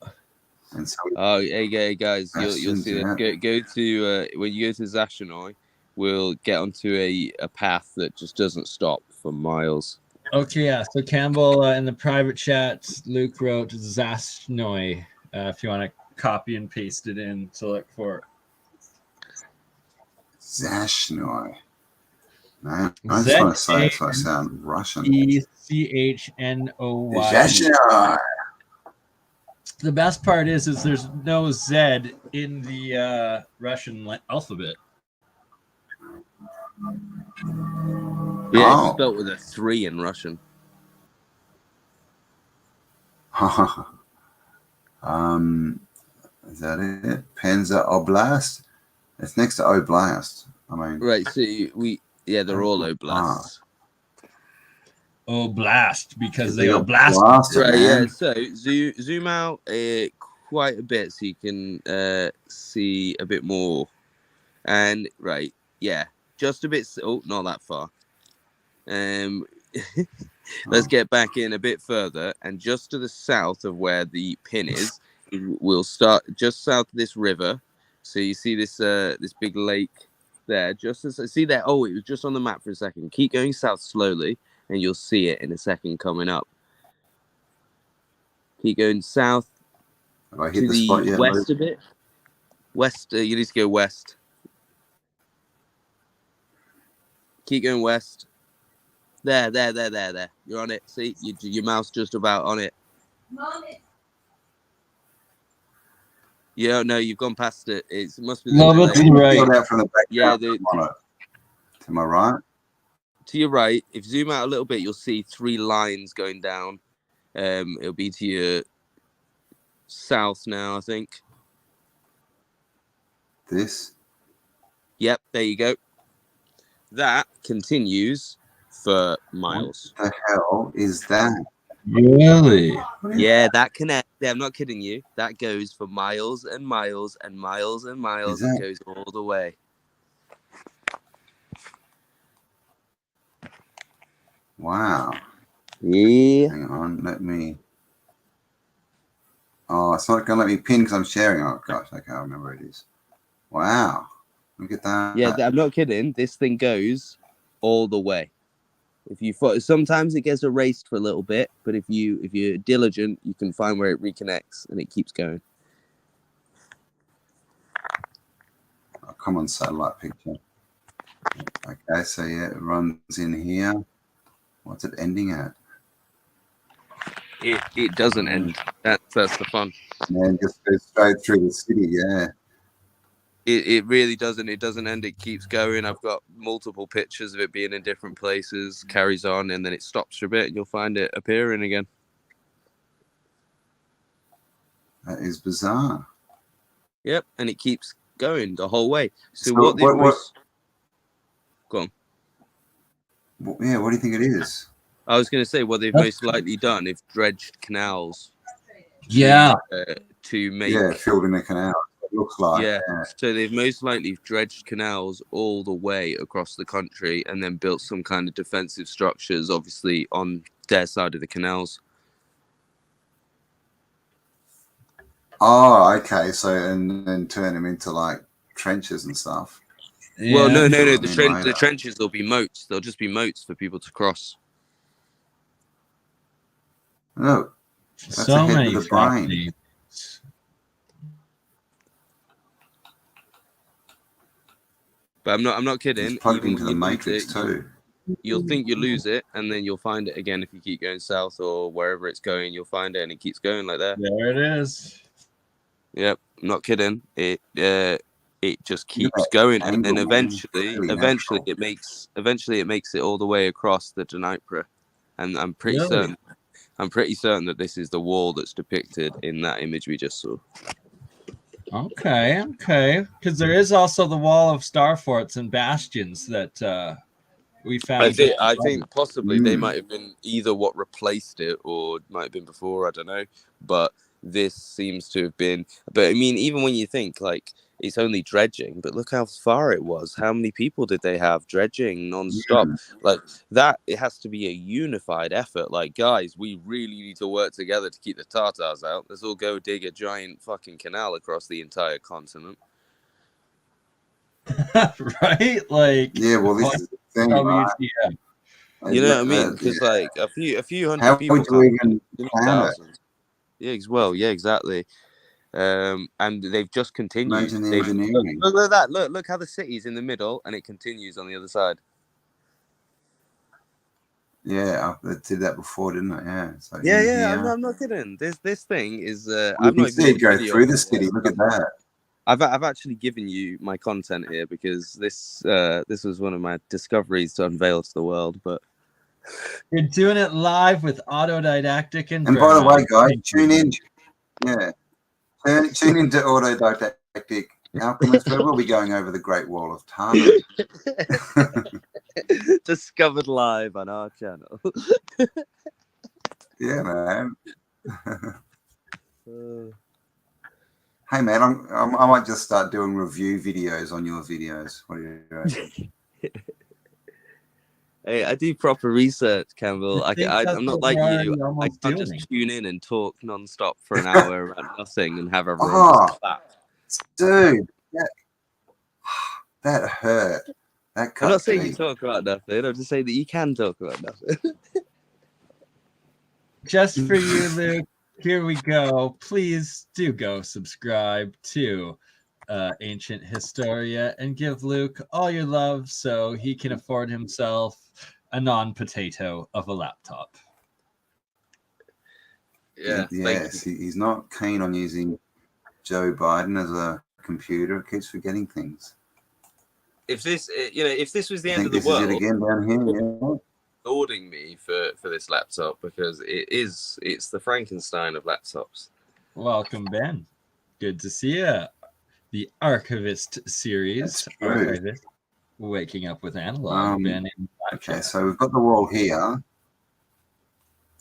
And so hey guys, you'll see that. Go to when you go to Zashinoi, we'll get onto a path that just doesn't stop for miles. Okay, yeah. So Campbell in the private chat, Luke wrote Zashnoi. If you want to copy and paste it in to look for Zashnoi. Man, I just want to say it so I sound Russian. Echnoi. Zashnoi. The best part is there's no Z in the Russian alphabet. Yeah, it's spelled with a 3 in Russian. Is that it? Penza Oblast. It's next to Oblast. I mean, right. So they're all oblasts. Oblast because they they got blast. blasted, Right. man. Yeah. So zoom out quite a bit so you can see a bit more. And right, yeah, just a bit. Oh, not that far. Let's get back in a bit further, and just to the south of where the pin is, we'll start just south of this river. So you see this this big lake there. Just as see there. Oh, it was just on the map for a second. Keep going south slowly, and you'll see it in a second coming up. Keep going south Have I hit to the the spot yet, west Luke? a bit. West. You need to go west. Keep going west. There. You're on it. See, your mouse just about on it. Yeah, no, you've gone past it. It must be the No, to the right. Out from the back yeah, to my right. To your right. If you zoom out a little bit, you'll see 3 lines going down. It'll be to your south now, I think. This. Yep, there you go. That continues for miles. What the hell is that? Really? Yeah, that connects. Yeah, I'm not kidding you. That goes for miles and miles and miles and miles. It goes all the way. Wow. Yeah. Hang on, let me. Oh, it's not gonna let me pin because I'm sharing. Oh gosh, okay, I remember where it is. Wow, look at that. Yeah, I'm not kidding. This thing goes all the way. If you sometimes it gets erased for a little bit, but if you're diligent, you can find where it reconnects and it keeps going. Oh, come on, satellite picture. Okay, so yeah, it runs in here. What's it ending at? It doesn't end. That's the fun. Man, just goes straight through the city. Yeah. It really doesn't. It doesn't end. It keeps going. I've got multiple pictures of it being in different places. Carries on, and then it stops for a bit, and you'll find it appearing again. That is bizarre. Yep, and it keeps going the whole way. So Go on. Yeah, what do you think it is? I was going to say what they've most likely done if dredged canals. Yeah. To make filled in a canal. It looks like. Yeah. So they've most likely dredged canals all the way across the country and then built some kind of defensive structures, obviously on their side of the canals. Oh, okay. So and then turn them into like trenches and stuff. Yeah. Well, no. The trenches will be moats. They'll just be moats for people to cross. Look, that's So ahead many of the brain. But I'm not kidding. It's plugged into the matrix too. You'll think you lose it, and then you'll find it again if you keep going south or wherever it's going. You'll find it, and it keeps going like that. There it is. Yep, I'm not kidding. It just keeps going, and then eventually it makes it all the way across the Dnieper, and I'm pretty certain that this is the wall that's depicted in that image we just saw. Okay. Because there is also the wall of star forts and bastions that we found. I think possibly they might have been either what replaced it or might have been before. I don't know, but this seems to have been. But I mean, even when you think like it's only dredging, but look how far it was. How many people did they have dredging non-stop? Like that, it has to be a unified effort. Like, guys, we really need to work together to keep the Tatars out. Let's all go dig a giant fucking canal across the entire continent. Right? Like, yeah, well, this is the thing, right? You know what I mean? Because like a few hundred people. How would you even plan it? Yeah, well, yeah, exactly. And they've just continued. Imagine the engineering. Look at that. Look how the city's in the middle and it continues on the other side. Yeah, I did that before, didn't I? Yeah. So yeah. I'm not kidding. This thing is. I've not even go through the city. Look at that. I've actually given you my content here because this was one of my discoveries to unveil to the world. But you're doing it live with autodidactic and by the way, BurnEye. guys, tune in. Yeah, tune into autodidactic Alchemist, where we'll be going over the Great Wall of Tarman. discovered live on our channel. Yeah, man. Hey, man, I might just start doing review videos on your videos. What do you reckon? Hey, I do proper research, Campbell. I'm not like you. I can't just tune in and talk non-stop for an hour about nothing and have everyone just clap. Dude, that hurt. That cut I'm not saying deep. you talk about nothing. I'm just saying that you can talk about nothing. Just for you, Luke, here we go. Please do go subscribe to Ancient Historia and give Luke all your love so he can afford himself a non-potato of a laptop. Yeah. Yes, he's not keen on using Joe Biden as a computer. It keeps forgetting things. If this, if this was the end of this the world, is it again down here. Yeah. Ordering me for this laptop because it's the Frankenstein of laptops. Welcome, Ben. Good to see you. The Archivist series. Archivist. Waking up with analog. Ben in okay, so we've got the wall here.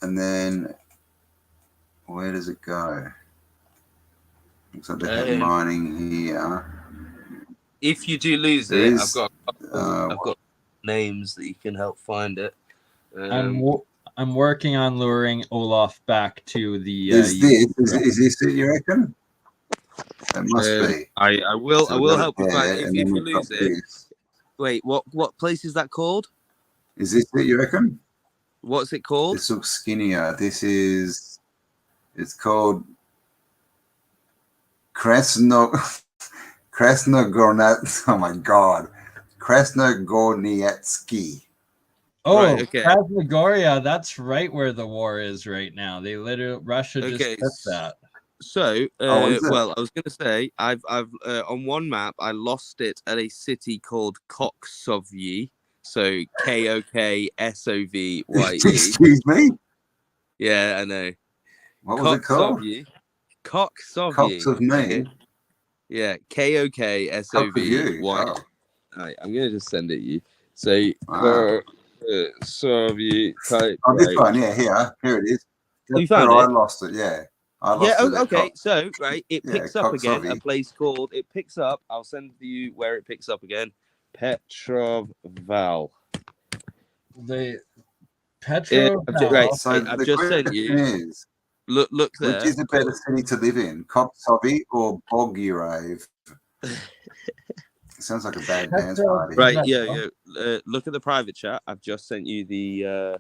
And then where does it go? Looks like they have mining here. If you do lose it, I've got names that you can help find it. I'm working on luring Olaf back to the. Is this it, you reckon? It must be. I will help you find it if you lose it. This. Wait, what place is that called? Is this it, you reckon? What's it called? This looks skinnier. It's called Krasnogornat. Oh my God, Krasnogorniatsky. Oh, right, okay. Krasnogoria. That's right where the war is right now. Russia just took that. So, well, I was going to say, I've on one map I lost it at a city called Koksovye. So Koksovye. Excuse me. Yeah, I know. What was it called? Koksovye. Cocks of me. Okay. Yeah, Koksovye. Oh. Right, I'm going to just send it you. So, Koksovye type. Oh, this one, yeah, here it is. You found it? I lost it, yeah. Okay. So, right, it picks up again. A place called. It picks up. I'll send you where it picks up again. Petroval. Petroval. Right. So I've just sent you. Look there. Which is a better city to live in, Koksovye or Bogyareve? Sounds like a bad dance party. Right. Yeah. Look at the private chat. I've just sent you the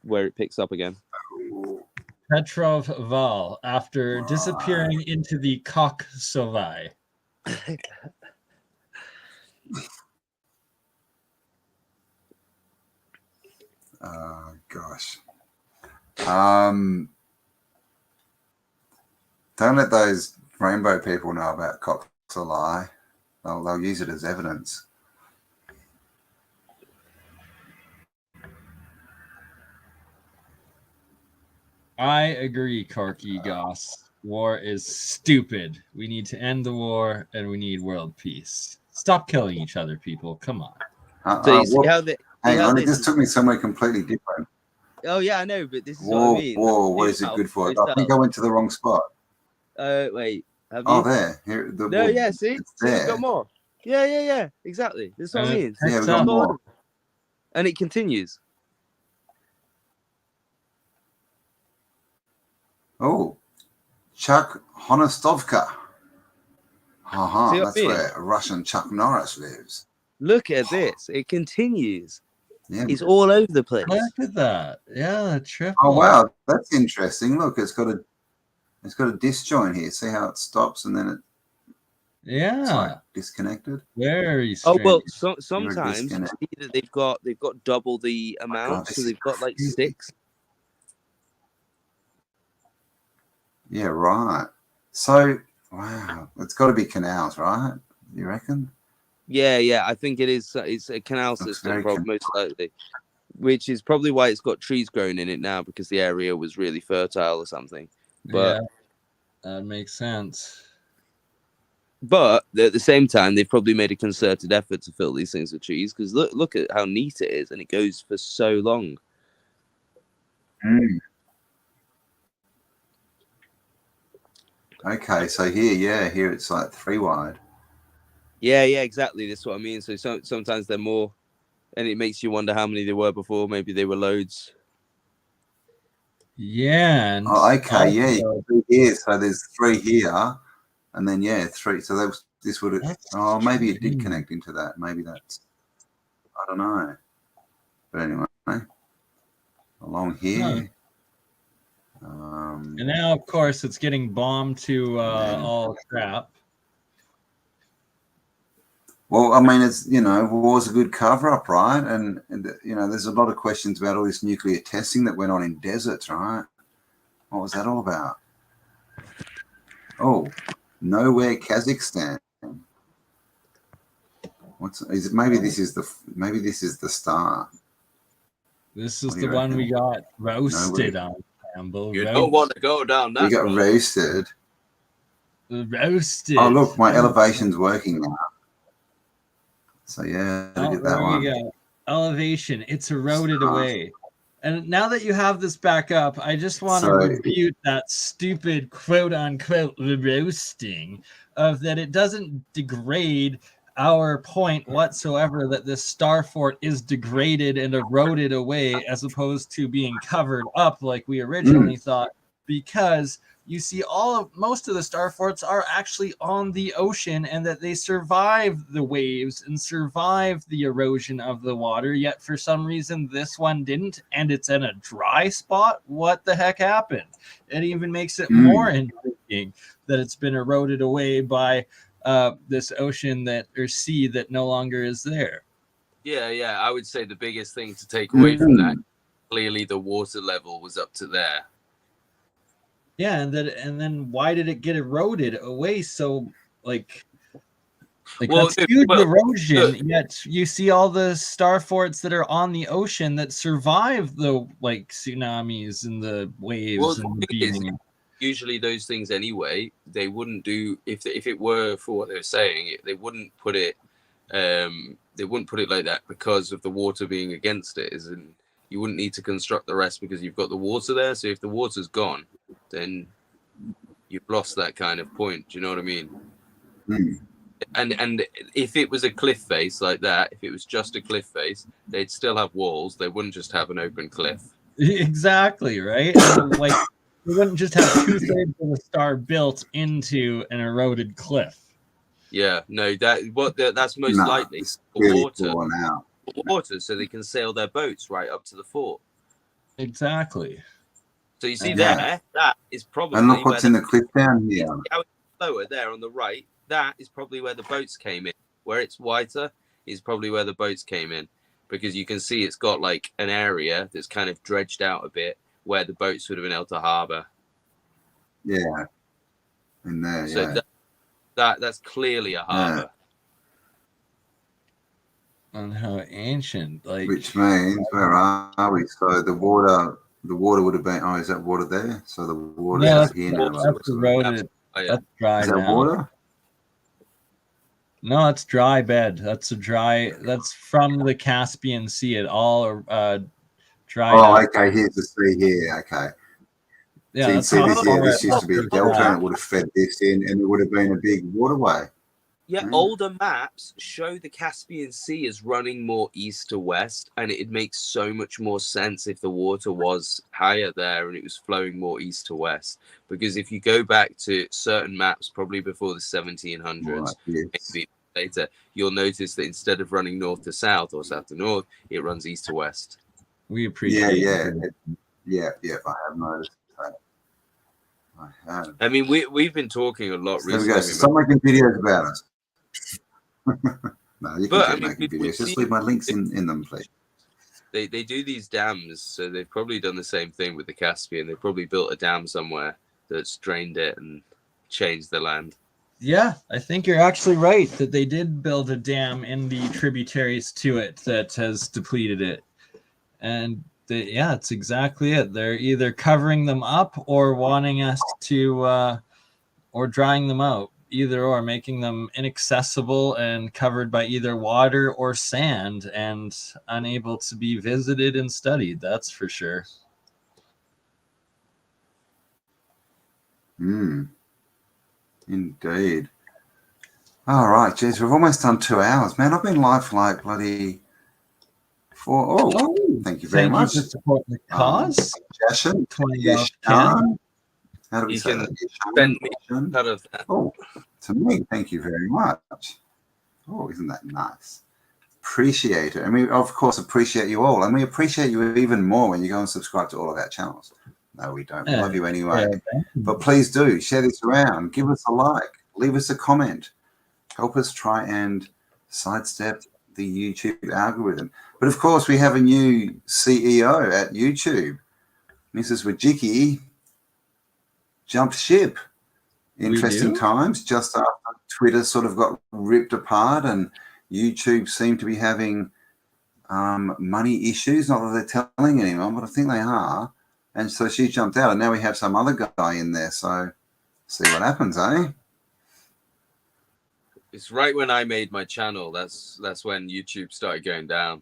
where it picks up again. Petroval, after disappearing into the Koksovye. Gosh. Don't let those rainbow people know about Koksovye. They'll use it as evidence. I agree, Corky Goss. War is stupid. We need to end the war and we need world peace. Stop killing each other, people. Come on. So you see how hang on, it just took me somewhere completely different. Oh yeah, I know, but this is what I mean. Whoa, what is it good for? I think I went to the wrong spot. Wait. Have you? Oh, there. Here, yeah, see? We've got more. Yeah. Exactly. That's what I mean. Yeah, we've got more. And it continues. Oh, Chuck Honestovka. That's where Russian Chuck Norris lives. Look at this. It continues. Yeah, it's all over the place. Look at that. Yeah, triple. Oh wow, that's interesting. Look, it's got a disjoint here. See how it stops and then it it's like disconnected. Very strange. Oh well, sometimes you see that they've got double the amount, so they've got like 6. Yeah, right. So Wow, it's got to be canals, right? You reckon? Yeah, I think it is. It's a canal Looks system, very probably, most likely, which is probably why it's got trees growing in it now, because the area was really fertile or something. But Yeah, that makes sense. But at the same time, they've probably made a concerted effort to fill these things with trees, because look at how neat it is, and it goes for so long. Mm. Okay, so here it's like 3 wide. Yeah, exactly. That's what I mean. So sometimes they're more, and it makes you wonder how many there were before. Maybe they were loads. Yeah. And oh, okay. also, Yeah, here. So there's 3 here, and then 3. So this would have. Oh, maybe it did connect into that. Maybe that's. I don't know. But anyway, along here. And now, of course, it's getting bombed to all crap. Well, I mean, it's war's a good cover-up, right? And there's a lot of questions about all this nuclear testing that went on in deserts, right? What was that all about? Oh, nowhere, Kazakhstan. Maybe this is the star. This is the one we got roasted on, Campbell. You don't want to go down that. We got roasted. Roasted. Oh, look, my elevation's working now. So yeah, look at that there one. we go. Elevation. It's eroded away. And now that you have this back up, I just want to refute that stupid quote-unquote roasting of that it doesn't degrade our point whatsoever that this star fort is degraded and eroded away as opposed to being covered up like we originally thought, because you see most of the star forts are actually on the ocean, and that they survive the waves and survive the erosion of the water, yet for some reason this one didn't, and it's in a dry spot. What the heck happened? It even makes it more intriguing that it's been eroded away by this ocean or sea that no longer is there. Yeah, I would say the biggest thing to take away from that, clearly the water level was up to there. Yeah, and then why did it get eroded away? So that's huge erosion. Yet you see all the star forts that are on the ocean that survive the tsunamis and the waves and the beating. Usually those things anyway, they wouldn't do if it were for what they're saying. They wouldn't put it. They wouldn't put it like that because of the water being against it. As in, you wouldn't need to construct the rest because you've got the water there. So if the water's gone, then you've lost that kind of point. Do you know what I mean? And if it was a cliff face like that, if it was just a cliff face, they'd still have walls. They wouldn't just have an open cliff. Exactly, right? We wouldn't just have 2/3 of the star built into an eroded cliff. Yeah, no, that's most likely the water, so they can sail their boats right up to the fort. Exactly. So you see that is probably. And look what's in the cliff down here. Lower there on the right, that is probably where the boats came in. Where it's whiter is probably where the boats came in, because you can see it's got like an area that's kind of dredged out a bit where the boats would have been able to harbour. Yeah, in there. So that's clearly a harbour. And how ancient, which means where are we? So the water would have been. Oh, is that water there? So the water is here now. That's eroded. That's dry. Is that now. water? No, it's dry bed. That's That's from the Caspian Sea. It all dried up. Okay. Here's the sea here. Okay. Yeah. So this used to be a delta, and it would have fed this in, and it would have been a big waterway. Yeah, older maps show the Caspian Sea as running more east to west, and it makes so much more sense if the water was higher there and it was flowing more east to west. Because if you go back to certain maps, probably before the 1700s, maybe later, you'll notice that instead of running north to south or south to north, it runs east to west. We appreciate it. Yeah, I have noticed that. I have. I mean, we've been talking a lot recently. There we go. Stop making videos about us. No, you can keep making videos. Just leave my links in them, please. They do these dams, so they've probably done the same thing with the Caspian. They've probably built a dam somewhere that's drained it and change the land. Yeah, I think you're actually right that they did build a dam in the tributaries to it that has depleted it. And yeah, it's exactly it. They're either covering them up or wanting us to, or drying them out, either or, making them inaccessible and covered by either water or sand and unable to be visited and studied. That's for sure. Indeed. All right, geez, we've almost done 2 hours, man. I've been live for like bloody 4. Oh, thank you very much. You for supporting the cause. Jashan, $20. How do we You say can that? spend me out of that. Oh, to me, thank you very much. Oh, isn't that nice? Appreciate it. And we, of course, appreciate you all. And we appreciate you even more when you go and subscribe to all of our channels. No, we don't. We love you anyway. But please do share this around. Give us a like. Leave us a comment. Help us try and sidestep the YouTube algorithm. But, of course, we have a new CEO at YouTube. Mrs. Wajiki jumped ship. Interesting times. Just after Twitter sort of got ripped apart and YouTube seemed to be having money issues. Not that they're telling anyone, but I think they are. And so she jumped out, and now we have some other guy in there. So see what happens, eh? It's right when I made my channel. That's when YouTube started going down.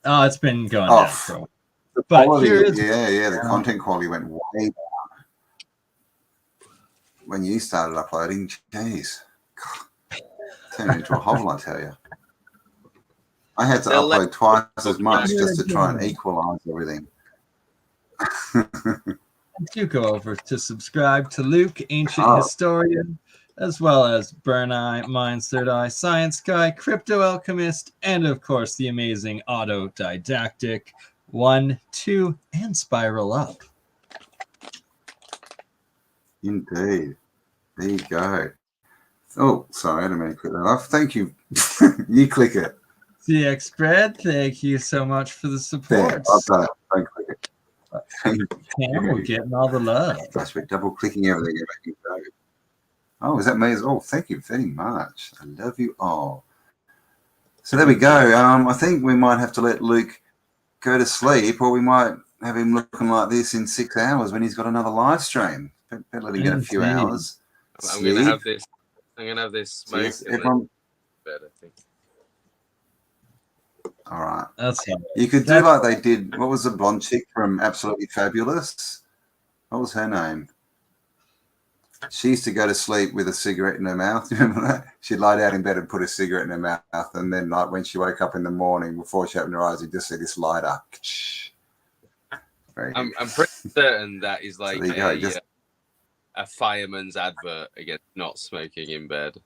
Oh, it's been going down. Bro. The quality, the content quality went way down when you started uploading. Jeez, turned into a hovel, I tell you. I had to upload twice as much just to try and equalize everything. Do go over to subscribe to Luke, Ancient Historian, as well as BurnEye, Mind's Third Eye, ScienceGuy, Crypto Alchemist, and of course the amazing Autodidactic 1, 2, and Spiral Up. Indeed. There you go. Oh, sorry, I didn't mean to click that off. Thank you. You click it. CX Spread, thank you so much for the support. There, I've done it. Don't click it. Cam, we're getting all the love. Gosh, we're double clicking everything. Oh, is that me as well? Thank you very much. I love you all. So there we go. I think we might have to let Luke go to sleep, or we might have him looking like this in 6 hours when he's got another live stream. Better let him get a few hours. I'm going to have this. I'm going to have this smoke. Yes, everyone... bed, I think. All right. That's you could do like they did. What was the blonde chick from Absolutely Fabulous? What was her name? She used to go to sleep with a cigarette in her mouth. Remember that? She'd lie down in bed and put a cigarette in her mouth, and then like when she woke up in the morning, before she opened her eyes, you just see this lighter. I'm pretty certain that is like a fireman's advert against not smoking in bed.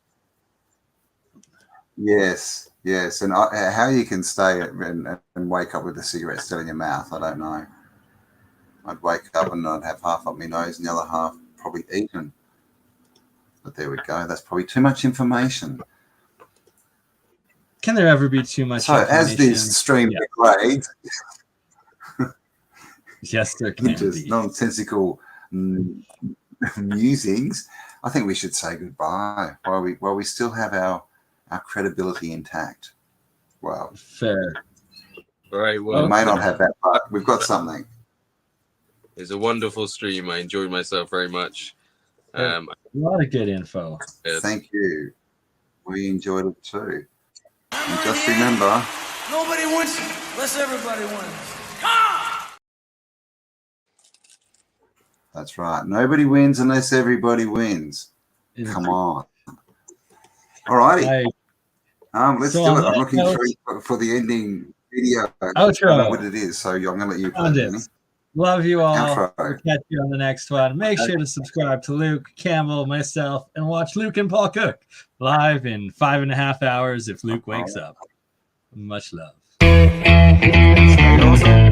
Yes, yes. And how you can stay and wake up with a cigarette still in your mouth, I don't know. I'd wake up and I'd have half up my nose and the other half probably eaten. But there we go. That's probably too much information. Can there ever be too much information? So as this stream degrades, yes, there can just be. Nonsensical musings, I think we should say goodbye while we still have our credibility intact. Well, fair. Right. Well, we may not have that, but we've got something. It's a wonderful stream. I enjoyed myself very much. A lot of good info. Thank you. We enjoyed it too. And just remember, nobody wins unless everybody wins. That's right. Nobody wins unless everybody wins. Come on. All righty. Let's do it. I'm looking for the ending video. Outro. I don't know what it is, so I'm going to let you play it. Love you all. Outro. We'll catch you on the next one. Make sure to subscribe to Luke, Campbell, myself, and watch Luke and Paul Cook live in 5.5 hours if Luke wakes up. Much love. Stay awesome.